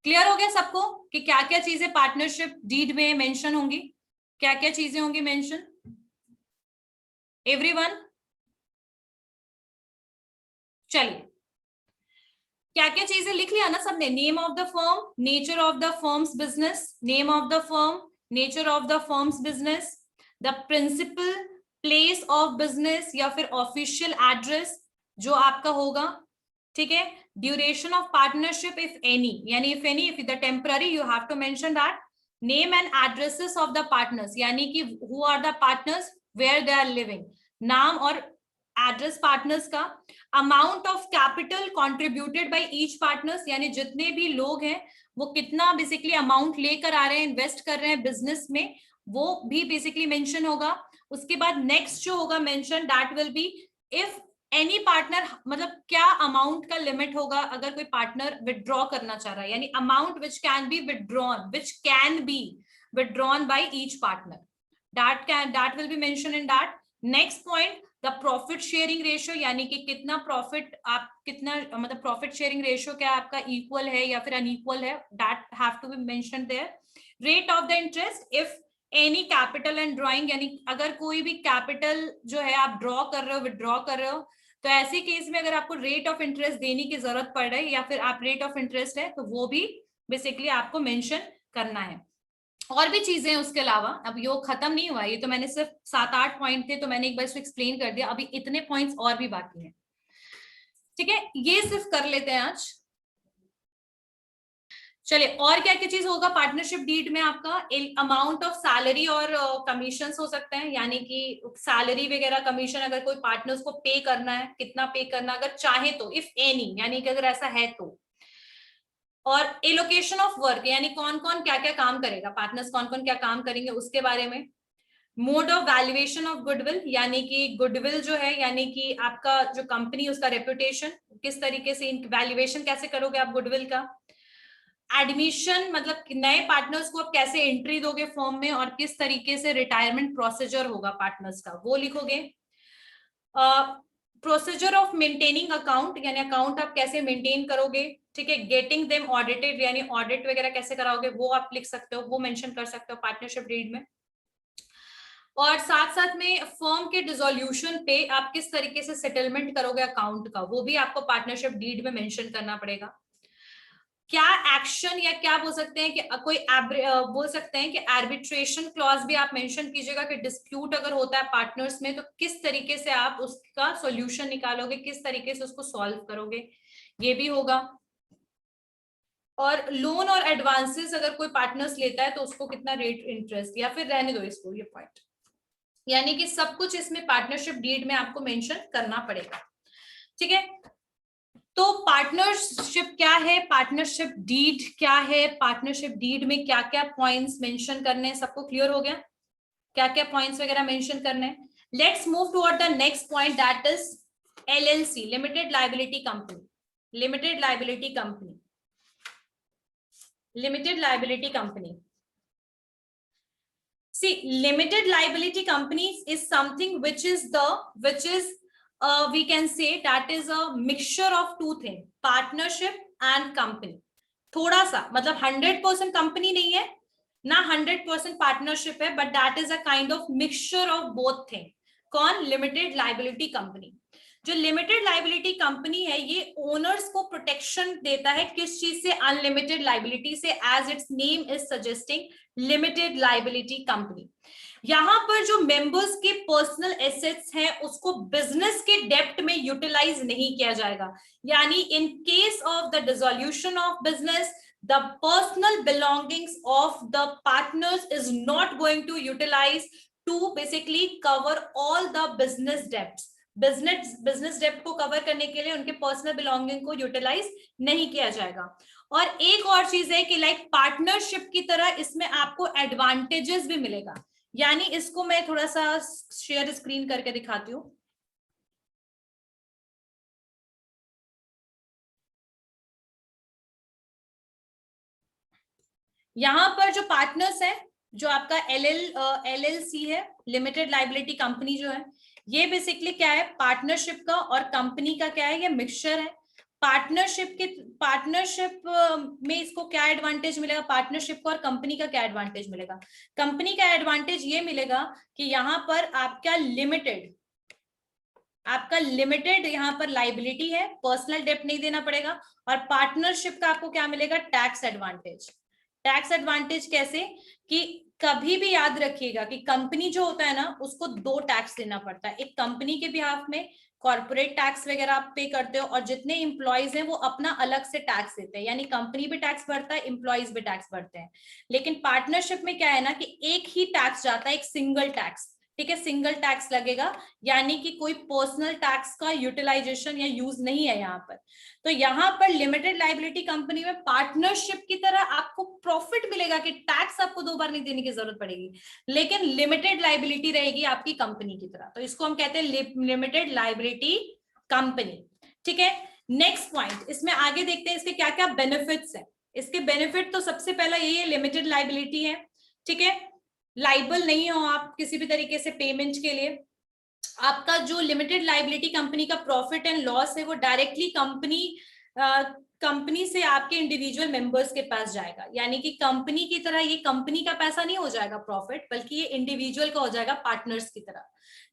Clear हो गया सबको कि क्या क्या चीजें पार्टनरशिप डीड में मेंशन होंगी, क्या क्या चीजें होंगी मेंशन, एवरीवन? चलिए, क्या क्या चीजें लिख लिया ना सबने, name of the firm, nature of the firm's business, name of the firm, nature of the firm's business, the principal place of business या फिर ऑफिशियल एड्रेस जो आपका होगा। ठीक है। Duration of partnership if any, यानी if any, if the temporary you have to mention that. Name and addresses of the partners, यानी कि who are the partners, where they are living, नाम और एड्रेस पार्टनर्स का। Amount of capital contributed by each partners, यानी जितने भी लोग हैं वो कितना बेसिकली अमाउंट लेकर आ रहे हैं, इन्वेस्ट कर रहे हैं बिजनेस में, वो भी बेसिकली मेंशन होगा। उसके बाद नेक्स्ट जो होगा mention, that will B if any partner, मतलब क्या अमाउंट का लिमिट होगा अगर कोई पार्टनर विड्रॉ करना चाह रहा है, यानी amount which can be withdrawn by each partner, that will be mention in that. Next point, the profit sharing ratio, यानी कि कितना प्रॉफिट आप कितना, मतलब प्रॉफिट शेयरिंग रेशियो क्या आपका इक्वल है या फिर अनइक्वल है, that have to be mentioned there. Rate of the interest if any capital and drawing, यानी अगर कोई भी कैपिटल जो है आप ड्रॉ कर रहे हो, विड्रॉ कर रहे हो, तो ऐसे केस में अगर आपको रेट ऑफ इंटरेस्ट देने की जरूरत पड़ रही है या फिर आप रेट ऑफ इंटरेस्ट है, तो वो भी बेसिकली आपको मेंशन करना है। और भी चीजें हैं उसके अलावा, अब ये खत्म नहीं हुआ, ये तो मैंने सिर्फ 7-8 पॉइंट थे तो मैंने एक बार इसको एक्सप्लेन कर दिया, अभी इतने पॉइंट्स और भी बाकी हैं, ठीक है, ये सिर्फ कर लेते हैं आज। चलिए, और क्या क्या चीज होगा पार्टनरशिप डीड में? आपका अमाउंट ऑफ सैलरी और कमीशन हो सकते हैं, यानी कि सैलरी वगैरह, कमीशन, अगर कोई पार्टनर्स को पे करना है, कितना पे करना अगर चाहे तो, इफ एनी, यानी कि अगर ऐसा है तो। और एलोकेशन ऑफ वर्क, यानी कौन कौन क्या क्या काम करेगा, पार्टनर्स कौन कौन क्या काम करेंगे उसके बारे में। Mode of valuation of goodwill, यानी कि गुडविल जो है, यानी कि आपका जो कंपनी, उसका रेपुटेशन, किस तरीके से वैल्यूएशन कैसे करोगे आप गुडविल का। एडमिशन, मतलब नए पार्टनर्स को आप कैसे एंट्री दोगे फर्म में, और किस तरीके से रिटायरमेंट प्रोसीजर होगा पार्टनर्स का, वो लिखोगे। प्रोसीजर ऑफ मेंटेनिंग अकाउंट, यानी अकाउंट आप कैसे मेंटेन करोगे, ठीक है। गेटिंग देम ऑडिटेड, यानी ऑडिट वगैरह कैसे कराओगे, वो आप लिख सकते हो, वो मेंशन कर सकते हो पार्टनरशिप डीड में। और साथ साथ में फर्म के डिसोल्यूशन पे आप किस तरीके से सेटलमेंट करोगे अकाउंट का, वो भी आपको पार्टनरशिप डीड में मेंशन करना पड़ेगा। क्या एक्शन, या क्या बोल सकते हैं कि कोई बोल सकते हैं कि आर्बिट्रेशन क्लॉज भी आप मेंशन कीजिएगा, कि डिस्प्यूट अगर होता है पार्टनर्स में तो किस तरीके से आप उसका सॉल्यूशन निकालोगे, किस तरीके से उसको सॉल्व करोगे, ये भी होगा। और लोन और एडवांसेस अगर कोई पार्टनर्स लेता है तो उसको कितना रेट इंटरेस्ट, या फिर रहने दो इसको, ये पॉइंट, यानी कि सब कुछ इसमें पार्टनरशिप डीड में आपको मेंशन करना पड़ेगा, ठीक है। तो पार्टनरशिप क्या है, पार्टनरशिप डीड क्या है, पार्टनरशिप डीड में क्या क्या पॉइंट्स मेंशन करने हैं, सबको क्लियर हो गया क्या क्या पॉइंट्स वगैरह मेंशन करने हैं। Let's move toward the next point, that is LLC, limited liability company. Limited liability company, limited liability company. See, limited liability companies is something which is we can say that is a mixture of two things, partnership and company. थोड़ा सा, मतलब 100% कंपनी नहीं है ना 100% पार्टनरशिप है, but that is a kind of mixture of both thing. कौन? Limited liability company. जो लिमिटेड लायबिलिटी कंपनी है ये ओनर्स को प्रोटेक्शन देता है, किस चीज से? अनलिमिटेड लायबिलिटी से, as its name is suggesting, limited liability company. यहां पर जो मेंबर्स के पर्सनल एसेट्स हैं उसको बिजनेस के डेप्ट में यूटिलाइज नहीं किया जाएगा, यानी इन case of the dissolution of business, the personal belongings of the partners is not going to utilize to basically cover all the business debts. Business डेप्ट को कवर करने के लिए उनके पर्सनल बिलोंगिंग को यूटिलाइज नहीं किया जाएगा। और एक और चीज है कि लाइक पार्टनरशिप की तरह इसमें आपको एडवांटेजेस भी मिलेगा, यानी इसको मैं थोड़ा सा शेयर स्क्रीन करके दिखाती हूँ। यहां पर जो पार्टनर्स है, जो आपका LLC है, लिमिटेड लायबिलिटी कंपनी जो है, ये बेसिकली क्या है? पार्टनरशिप का और कंपनी का क्या है? ये मिक्सचर है। पार्टनरशिप में इसको क्या एडवांटेज मिलेगा? पार्टनरशिप को और कंपनी का क्या एडवांटेज मिलेगा? कंपनी का एडवांटेज ये मिलेगा कि यहाँ पर आपका लिमिटेड यहाँ पर लायबिलिटी है, पर्सनल डेप्ट नहीं देना पड़ेगा। और पार्टनरशिप का आपको क्या मिलेगा? Tax advantage. टैक्स एडवांटेज कैसे? कि कभी भी याद रखिएगा कि कंपनी जो होता है ना उसको 2 टैक्स देना पड़ता है। एक कंपनी के बिहाफ में कॉर्पोरेट टैक्स वगैरह आप पे करते हो, और जितने एम्प्लॉयज हैं वो अपना अलग से टैक्स देते हैं, यानी कंपनी भी टैक्स भरता है, एम्प्लॉयज भी टैक्स भरते हैं। लेकिन पार्टनरशिप में क्या है ना कि एक ही टैक्स जाता है, एक सिंगल टैक्स, ठीक है, सिंगल टैक्स लगेगा, यानी कि कोई पर्सनल टैक्स का यूटिलाइजेशन या यूज नहीं है यहाँ पर। तो यहाँ पर लिमिटेड लायबिलिटी कंपनी में पार्टनरशिप की तरह आपको प्रॉफिट मिलेगा कि टैक्स आपको 2 बार नहीं देने की जरूरत पड़ेगी, लेकिन लिमिटेड लायबिलिटी रहेगी आपकी कंपनी की तरह। तो इसको हम कहते हैं लिमिटेड लायबिलिटी कंपनी, ठीक है। नेक्स्ट पॉइंट, इसमें आगे देखते हैं इसके क्या क्या बेनिफिट्स है। इसके बेनिफिट तो सबसे पहला यही है, लिमिटेड लायबिलिटी है, ठीक है, लाइबल नहीं हो आप किसी भी तरीके से पेमेंट के लिए। आपका जो लिमिटेड लायबिलिटी कंपनी का प्रॉफिट एंड लॉस है वो डायरेक्टली कंपनी से आपके इंडिविजुअल मेंबर्स के पास जाएगा, यानी कि कंपनी की तरह ये कंपनी का पैसा नहीं हो जाएगा प्रॉफिट, बल्कि ये इंडिविजुअल का हो जाएगा, पार्टनर्स की तरह,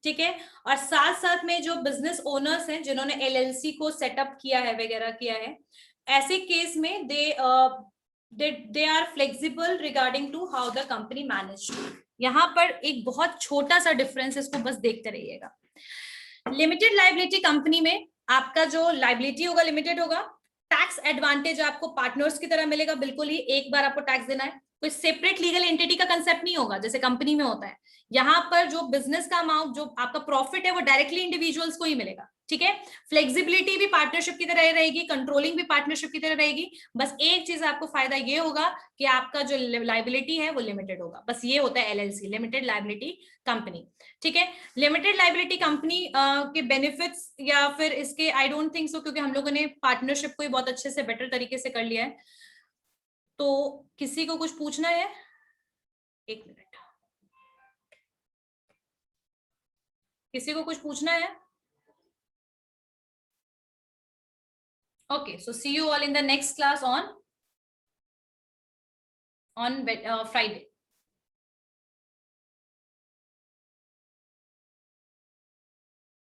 ठीक है। और साथ साथ में जो बिजनेस ओनर्स हैं जिन्होंने LLC को सेटअप किया है वगैरह किया है, ऐसे केस में they are flexible regarding to how the company managed. यहाँ पर एक बहुत छोटा सा डिफरेंस, इसको बस देखते रहिएगा. लिमिटेड लाइबिलिटी कंपनी में आपका जो लाइबिलिटी होगा लिमिटेड होगा, टैक्स एडवांटेज आपको पार्टनर्स की तरह मिलेगा, बिल्कुल ही एक बार आपको टैक्स देना है, कोई सेपरेट लीगल एंटिटी का कंसेप्ट नहीं होगा जैसे कंपनी में होता है. यहाँ पर जो बिजनेस का अमाउंट, जो आपका प्रॉफिट है वो डायरेक्टली इंडिविजुअल्स को ही मिलेगा. ठीक है, फ्लेक्सिबिलिटी भी पार्टनरशिप की तरह रहेगी, कंट्रोलिंग भी पार्टनरशिप की तरह रहेगी. बस एक चीज आपको फायदा ये होगा कि आपका जो लाइबिलिटी है वो लिमिटेड होगा. बस ये होता है एलएलसी, लिमिटेड लाइबिलिटी कंपनी. ठीक है, लिमिटेड लाइबिलिटी कंपनी के बेनिफिट्स या फिर इसके आई डोंट थिंक सो, क्योंकि हम लोगों ने पार्टनरशिप को बहुत अच्छे से बेटर तरीके से कर लिया है. तो किसी को कुछ पूछना है? एक मिनट, किसी को कुछ पूछना है? Okay, so see you all in the next class on Friday.